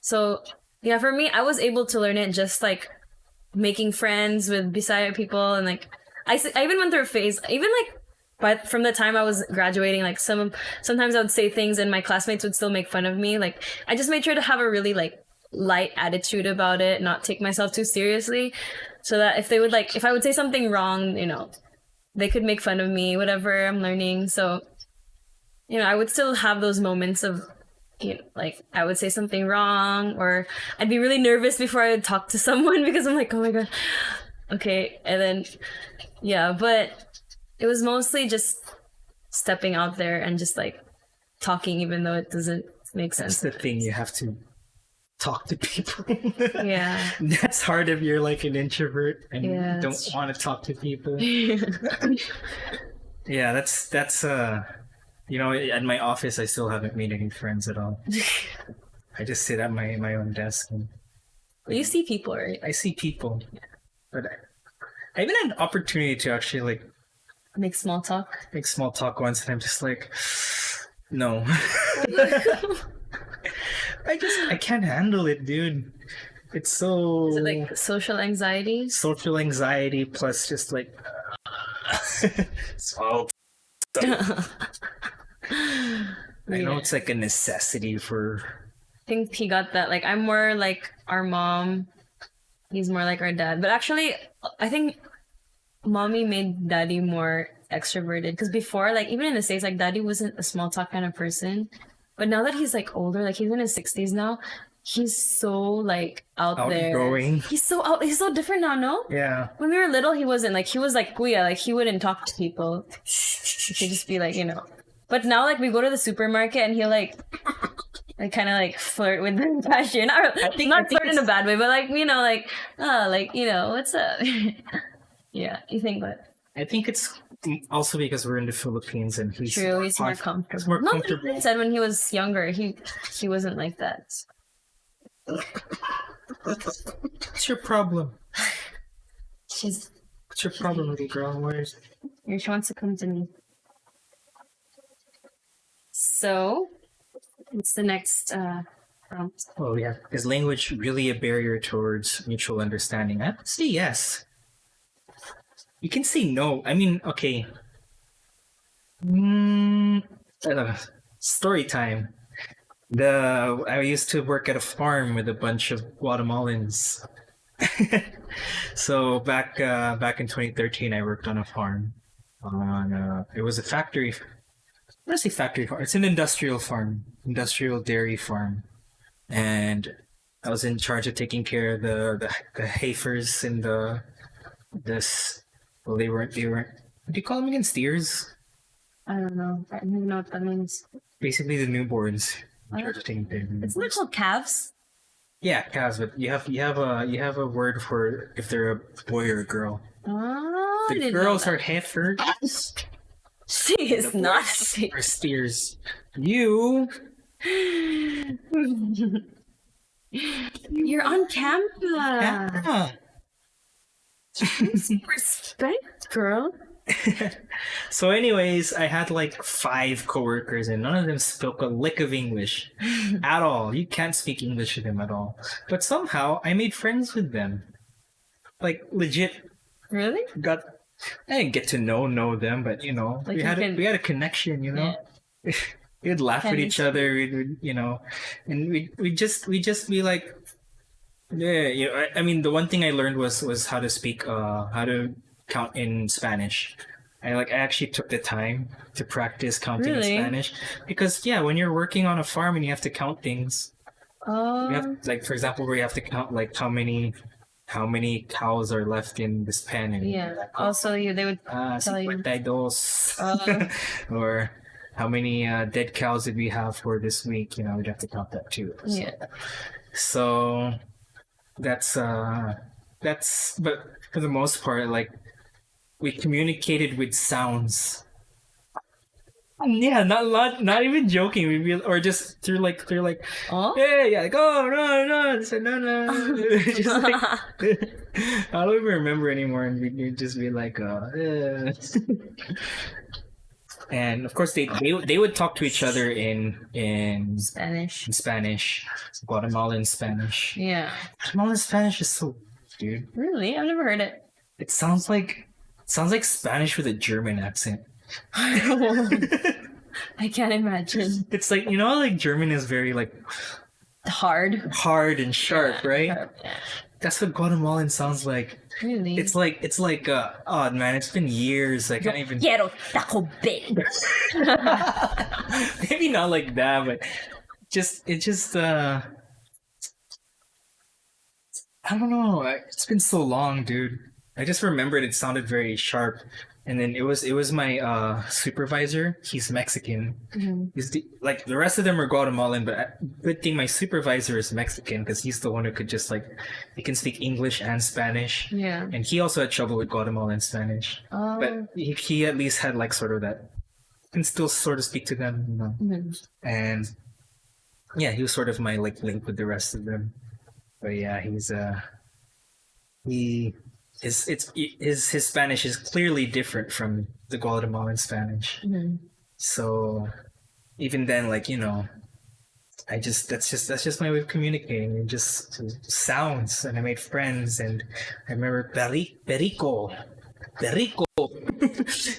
So yeah, for me, I was able to learn it just like making friends with Bisaya people, and like I even went through a phase, even like. But from the time I was graduating, like sometimes I would say things and my classmates would still make fun of me. Like I just made sure to have a really like light attitude about it, not take myself too seriously, so that if I would say something wrong, they could make fun of me, whatever I'm learning. So, I would still have those moments of, like I would say something wrong, or I'd be really nervous before I would talk to someone because I'm like, oh my God, okay. And then, yeah, but it was mostly just stepping out there and just like talking, even though it doesn't make sense. That's the thing. You have to talk to people. Yeah. That's hard if you're like an introvert and Yeah, don't that's want to talk to people. Yeah, that's at my office I still haven't made any friends at all. I just sit at my own desk and You see people, right? I see people. But I even had an opportunity to actually like Make small talk. make small talk once, and I'm just like, no. I can't handle it, dude. It's so Is it like social anxiety? social anxiety plus just like so I know it's like a necessity for I think he got that. Like I'm more like our mom. He's more like our dad. But actually, I think mommy made daddy more extroverted, because before, like even in the States, like daddy wasn't a small talk kind of person, but now that he's like older, like he's in his 60s now, he's so like out there. outgoing. He's so different now. No, Yeah. when we were little, he wasn't. Like he was like kuya, like he wouldn't talk to people. He could just be like, but now like we go to the supermarket and he'll like kind of like flirt with the cashier. Not flirt in a bad way, but like what's up? Yeah, you think what? I think it's also because we're in the Philippines and he's True, he's more comfortable. He's more Not comfortable. that he said when he was younger, he wasn't like that. What's your problem? She's What's your problem, little girl? she wants to come to me. So, what's the next from. Oh yeah, is language really a barrier towards mutual understanding? I would say yes. You can say no. I mean, okay. Mm, story time. I used to work at a farm with a bunch of Guatemalans. So back in 2013, I worked on a farm. It was a factory. I want to say factory farm. It's an industrial farm, industrial dairy farm, and I was in charge of taking care of the heifers and this. Well, they weren't. What do you call them again? Steers. I don't know. I don't even know what that means. Basically, the newborns. In charge of taking care of the It's not newborns. called calves. Yeah, calves, but you have a word for if they're a boy or a girl. Oh, I The didn't know girls that. are heifers. She is The not. boys are steers. You You're on campus. yeah. Respect, girl. So, anyways, I had like 5 coworkers, and none of them spoke a lick of English at all. You can't speak English with them at all. But somehow, I made friends with them. Like legit, Really? got. I didn't get to know them, but Like we you had can- we had a connection. We'd laugh at each other. And we just be like, yeah. I mean, the one thing I learned was how to speak, how to count in Spanish. I actually took the time to practice counting Really? in Spanish because when you're working on a farm and you have to count things, you have for example where you have to count like how many cows are left in this pen and Yeah. Also, they would tell you. 52 or how many dead cows did we have for this week? We'd have to count that too. So. Yeah. So that's but for the most part, like we communicated with sounds. Yeah, not even joking. Or just through like Oh. yeah, like oh no, say no. Just like, I don't even remember anymore, and we'd just be like And of course they would talk to each other in Spanish. Spanish, Guatemalan Spanish. Yeah. Guatemalan Spanish is so dude. Really? I've never heard it. It sounds like Spanish with a German accent. I can't imagine. It's like like German is very like Hard. hard and sharp, right? Yeah. That's what Guatemalan sounds like. Really? It's like oh man, it's been years. I can't even Quiero Taco Bell. maybe not like that, but I don't know. It's been so long, dude. I just remembered it sounded very sharp. And then it was my supervisor. He's Mexican. Mm-hmm. He's like the rest of them are Guatemalan, but good thing my supervisor is Mexican because he's the one who could just he can speak English and Spanish. Yeah. And he also had trouble with Guatemalan Spanish, Oh. but he at least had sort of that can still sort of speak to them, Mhm. And yeah, he was sort of my link with the rest of them. But yeah, his Spanish is clearly different from the Guatemalan Spanish. Mhm. So even then, that's just my way of communicating. It just sounds, and I made friends, and I remember Perico.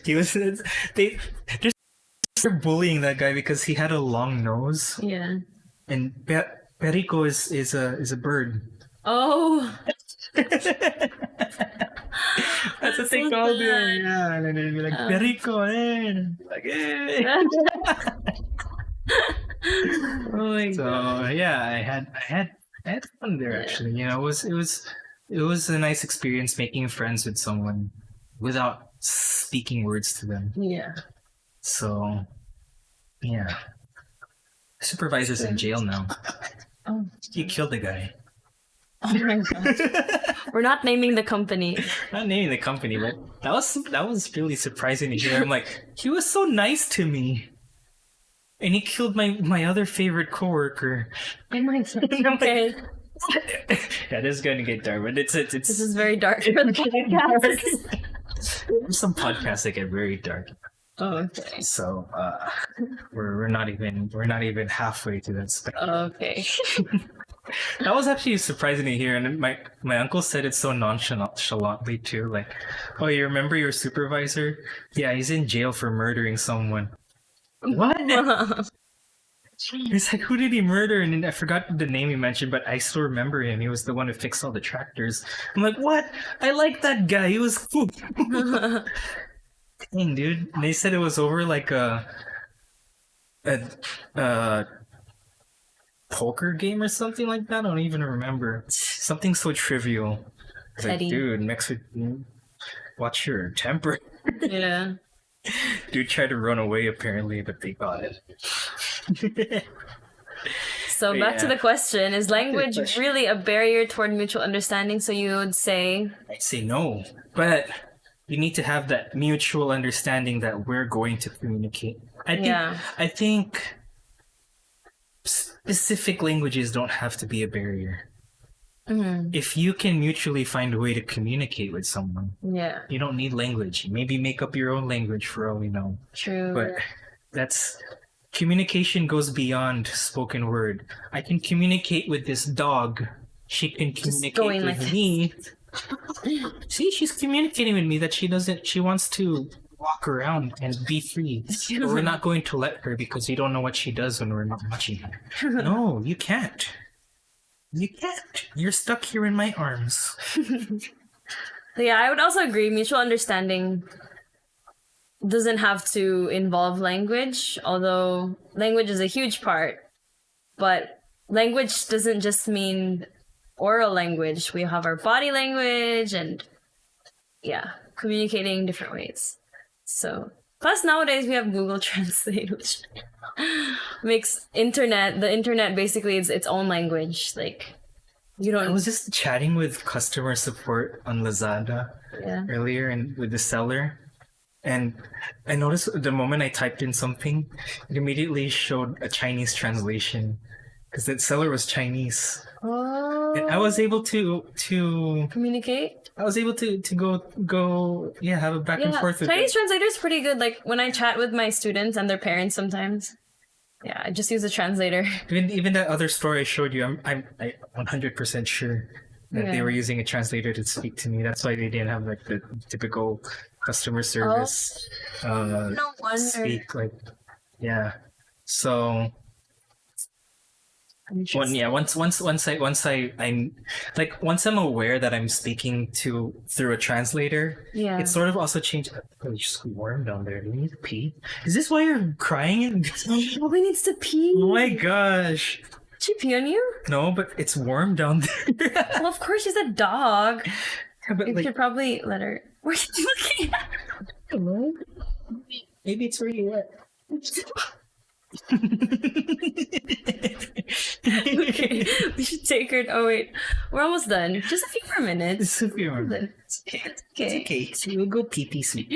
He was they're bullying that guy because he had a long nose, Yeah. and Perico is a bird. Oh. That's what they so called sad. it. Yeah, and then they'd be like Perico, like eh. Oh my So god. yeah, I had fun there actually. It was a nice experience making friends with someone without speaking words to them. Yeah. So yeah, supervisor's in jail now. Oh. He killed the guy. Oh my god. We're not naming the company. Not naming the company, but that was really surprising to hear. I'm like, he was so nice to me, and he killed my other favorite coworker. Oh my god. Okay. Yeah, this is gonna get dark, but it's This is very dark for the podcast. There's some podcasts that get very dark. Oh, okay. So we're not even halfway to that spectrum. Okay. That was actually surprising to hear, and my uncle said it so nonchalantly too. Like, oh, you remember your supervisor? Yeah, he's in jail for murdering someone. What? It's like, who did he murder? And then I forgot the name he mentioned, but I still remember him. He was the one who fixed all the tractors. I'm like, what? I like that guy. He was cool. Dang, dude. And they said it was over like a poker game or something like that. I don't even remember. Something so trivial. It's like, Petty. dude, watch your temper. Yeah. Dude tried to run away apparently, but they got it. So But back to yeah. the question: is language question. really a barrier toward mutual understanding? So you would say, I say no, but you need to have that mutual understanding that we're going to communicate. Yeah. I think specific languages don't have to be a barrier. If you can mutually find a way to communicate with someone, yeah, you don't need language. Maybe make up your own language for all we know. true. But communication goes beyond spoken word. I can communicate with this dog. She can communicate going with like me. See, she's communicating with me that she wants to walk around and be free. But we're not going to let her because we don't know what she does when we're not watching her. No, you can't. You can't. You're stuck here in my arms. Yeah, I would also agree. Mutual understanding doesn't have to involve language, although language is a huge part. But language doesn't just mean oral language. We have our body language and, yeah, communicating in different ways. So, plus nowadays we have Google Translate, which makes the internet basically its own language. Like, you I don't. was just chatting with customer support on Lazada Yeah. earlier and with the seller. And I noticed the moment I typed in something, it immediately showed a Chinese translation because that seller was Chinese. Oh. And I was able to Communicate. go have a back and forth with Chinese them. translator's pretty good. Like when I chat with my students and their parents sometimes. Yeah, I just use a translator. Even that other story I showed you, I'm 100% sure that they Yeah. were using a translator to speak to me. That's why they didn't have like the typical customer service No wonder. speak like so once I'm aware that I'm speaking through a translator, Yeah. it sort of also changed. Oh, you just warm down there. Do you need to pee? Is this why you're crying? Nobody needs to pee. Oh my gosh. Did she pee on you? No, but it's warm down there. Well, of course she's a dog. But You like, should probably let her. What are you looking at? hello? Maybe it's really wet. Okay, we should take her. Oh wait, we're almost done. Just a few more minutes. It's a few more minutes. It's okay. It's okay. So we'll go pee soon.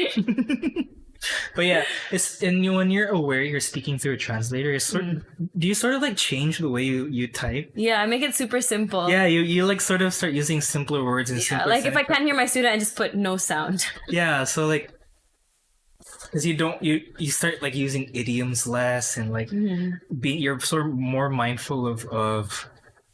But yeah, when you're aware you're speaking through a translator, do you sort of like change the way you type? Yeah, I make it super simple. Yeah, you like sort of start using simpler words and Yeah, simpler like if I sentences. can't hear my student, I just put no sound. Yeah, so like, because you start like using idioms less and like you're sort of more mindful of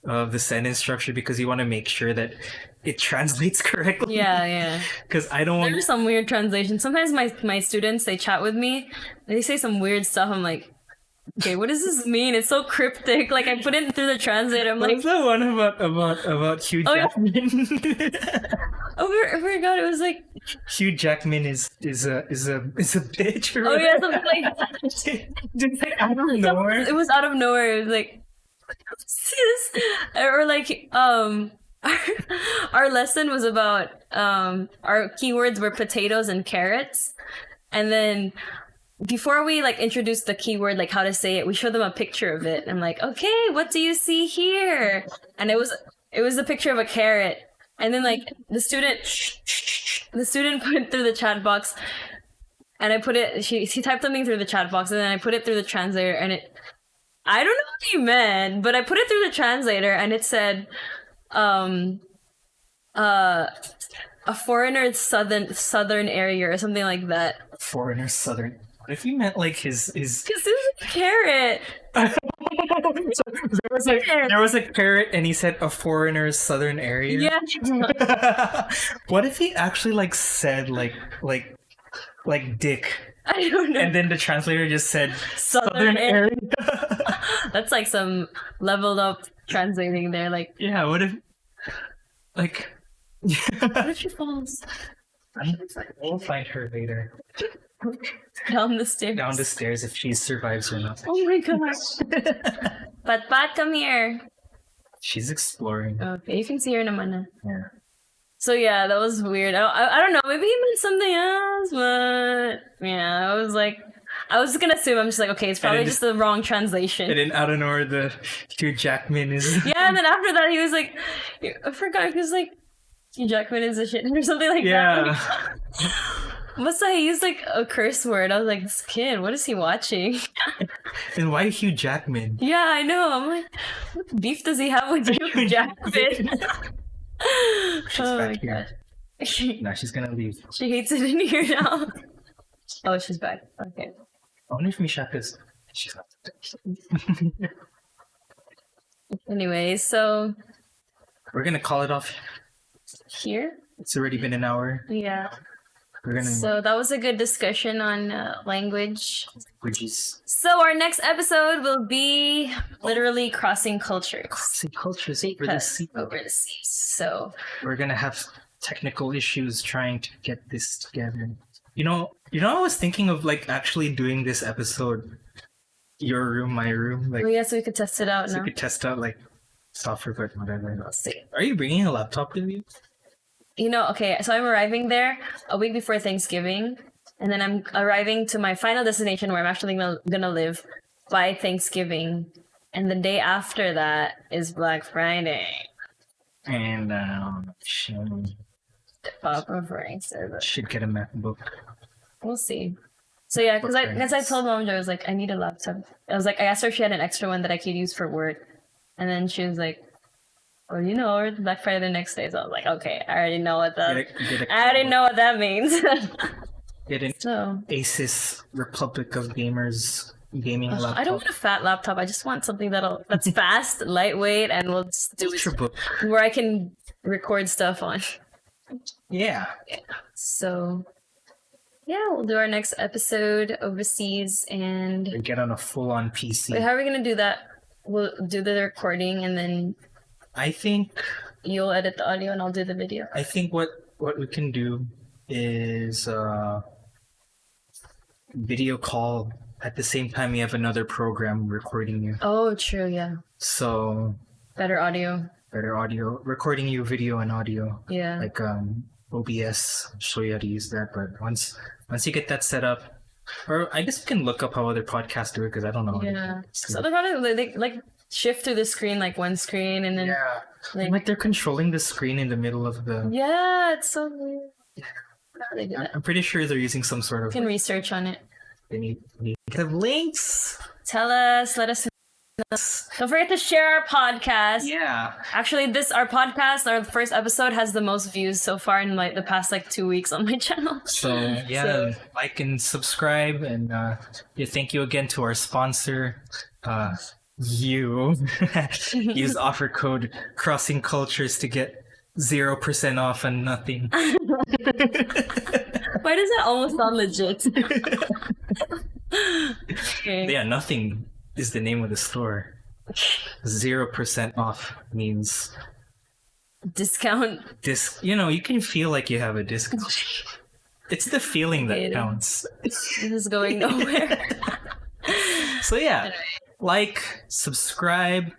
the sentence structure because you want to make sure that it translates correctly. Yeah. Because I don't want. There's some weird translations. Sometimes my students, they chat with me, they say some weird stuff. I'm like, okay, what does this mean? It's so cryptic. Like I put it through the translator. I'm What like, was that one about Hugh Oh, yeah. Jackman? I forgot. It was like, Hugh Jackman is a bitch. Or oh yeah, whatever. something like that. Just like out of nowhere. It was out of nowhere. It was like, see this? Or like, our lesson was about, our keywords were potatoes and carrots. And then before we like introduced the keyword, like how to say it, we showed them a picture of it. I'm like, okay, what do you see here? And it was a picture of a carrot. And then like the student put it through the chat box, and I put it. He typed something through the chat box, and then I put it through the translator, and I don't know what he meant, but I put it through the translator, and it said, a foreigner's southern area or something like that. Foreigner Southern. What if he meant like his Because this is a carrot. there was a carrot and he said a foreigner's southern area. Yeah. What if he actually like said like dick, I don't know. and then the translator just said Southern area? That's like some leveled up translating there. Like, Yeah, what if like what if she falls we'll find her later. down the stairs? Down the stairs if she survives or not. Oh my gosh. Pat, come here. She's exploring. Okay, you can see her naman na. Yeah. So yeah, that was weird. I don't know. Maybe he meant something else, but yeah, I was gonna assume. I'm just like, okay, it's probably just the wrong translation. And then out of nowhere, the Hugh Jackman is. Yeah, and then after that, he was like, I forgot. He was like, Hugh Jackman is a shit or something like that. Yeah. Must I used like a curse word? I was like, this kid, what is he watching? And why Hugh Jackman? Yeah, I know. I'm like, what beef does he have with Hugh Jackman? She's Oh my back here. gosh. No, she's gonna leave. She hates it in here now. Oh, she's back. Okay. I wonder if Mishaka's. She's not. Anyway, so We're gonna call it off. here? It's already been an hour. Yeah. We're gonna. So that was a good discussion on language. Languages. So our next episode will be literally crossing cultures. Crossing cultures over the Because- sea. Over the seas. So We're gonna have technical issues trying to get this together. You know, I was thinking of like actually doing this episode, your room, my room, like oh yeah, so we could test it out so now. we could test out like software, but whatever. Let's see. Are you bringing a laptop with you? You know, okay, so I'm arriving there a week before Thanksgiving, and then I'm arriving to my final destination where I'm actually gonna live by Thanksgiving, and the day after that is Black Friday. And Papa Frank's service. should get a MacBook. We'll see. So yeah, because I told Mom, I was like, I need a laptop. I was like, I asked her if she had an extra one that I could use for work, and then she was like, well, you know, it's Black Friday the next day. So I was like, okay, I already know what that. I already know what that means. Get an So Asus Republic of Gamers gaming laptop. I don't want a fat laptop. I just want something that's fast, lightweight, and will just do it Ultrabook. where I can record stuff on. Yeah. So yeah, we'll do our next episode overseas, and We get on a full-on PC. wait, how are we gonna do that? We'll do the recording, and then I think you'll edit the audio, and I'll do the video. what we can do is video call at the same time you have another program recording you. Oh, true. Yeah, So better audio. better audio, recording you video and audio. Yeah. Like OBS. I'll show you how to use that. But once you get that set up, or I guess we can look up how other podcasts do it because I don't know. Yeah. So they're probably they like shift through the screen, like one screen, and then Yeah. like Like they're controlling the screen in the middle of the. yeah, it's so weird. How do they do that? I'm pretty sure they're using some sort of. You can research on it. They need have links. Tell us, let us know. Don't forget to share our podcast. Yeah. Actually, our podcast, our first episode, has the most views so far in like the past 2 weeks on my channel. So yeah, So- like and subscribe, and yeah, thank you again to our sponsor. You use offer code Crossing Cultures to get 0% off and nothing. Why does that almost sound legit? Okay. Yeah, nothing is the name of the store. 0% off means Discount. you can feel like you have a discount. It's the feeling that Okay. counts. This is going nowhere. So yeah, like, subscribe,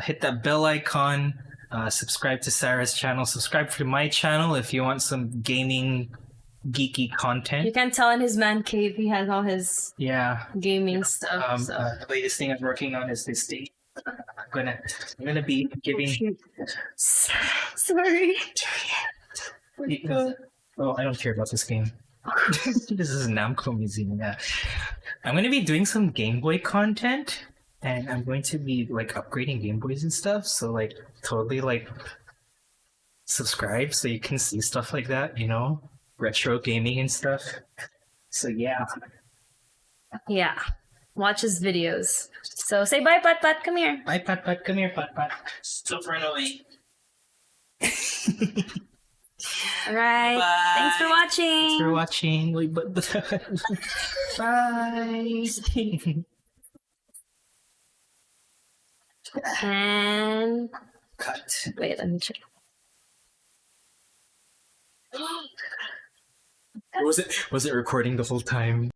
hit that bell icon, subscribe to Sarah's channel, subscribe to my channel if you want some gaming geeky You content. can tell in his man cave he has all his Yeah. gaming stuff. So. The latest thing I'm working on is this thing. I'm gonna be giving. Sorry. Oh, I don't care about this game. This is Namco Museum. Yeah, I'm gonna be doing some Game Boy content, and I'm going to be like upgrading Game Boys and stuff. So like, totally like, subscribe so you can see stuff like that. Retro gaming and stuff. So yeah, Yeah, watches videos. So say bye, Pat Pat. Come here. Bye, Pat Pat. Come here, Pat Pat. Stop run away. All right. Bye. Thanks for watching. Thanks for watching. Wait, but bye. And Cut. wait, let me check. Was it recording the whole time?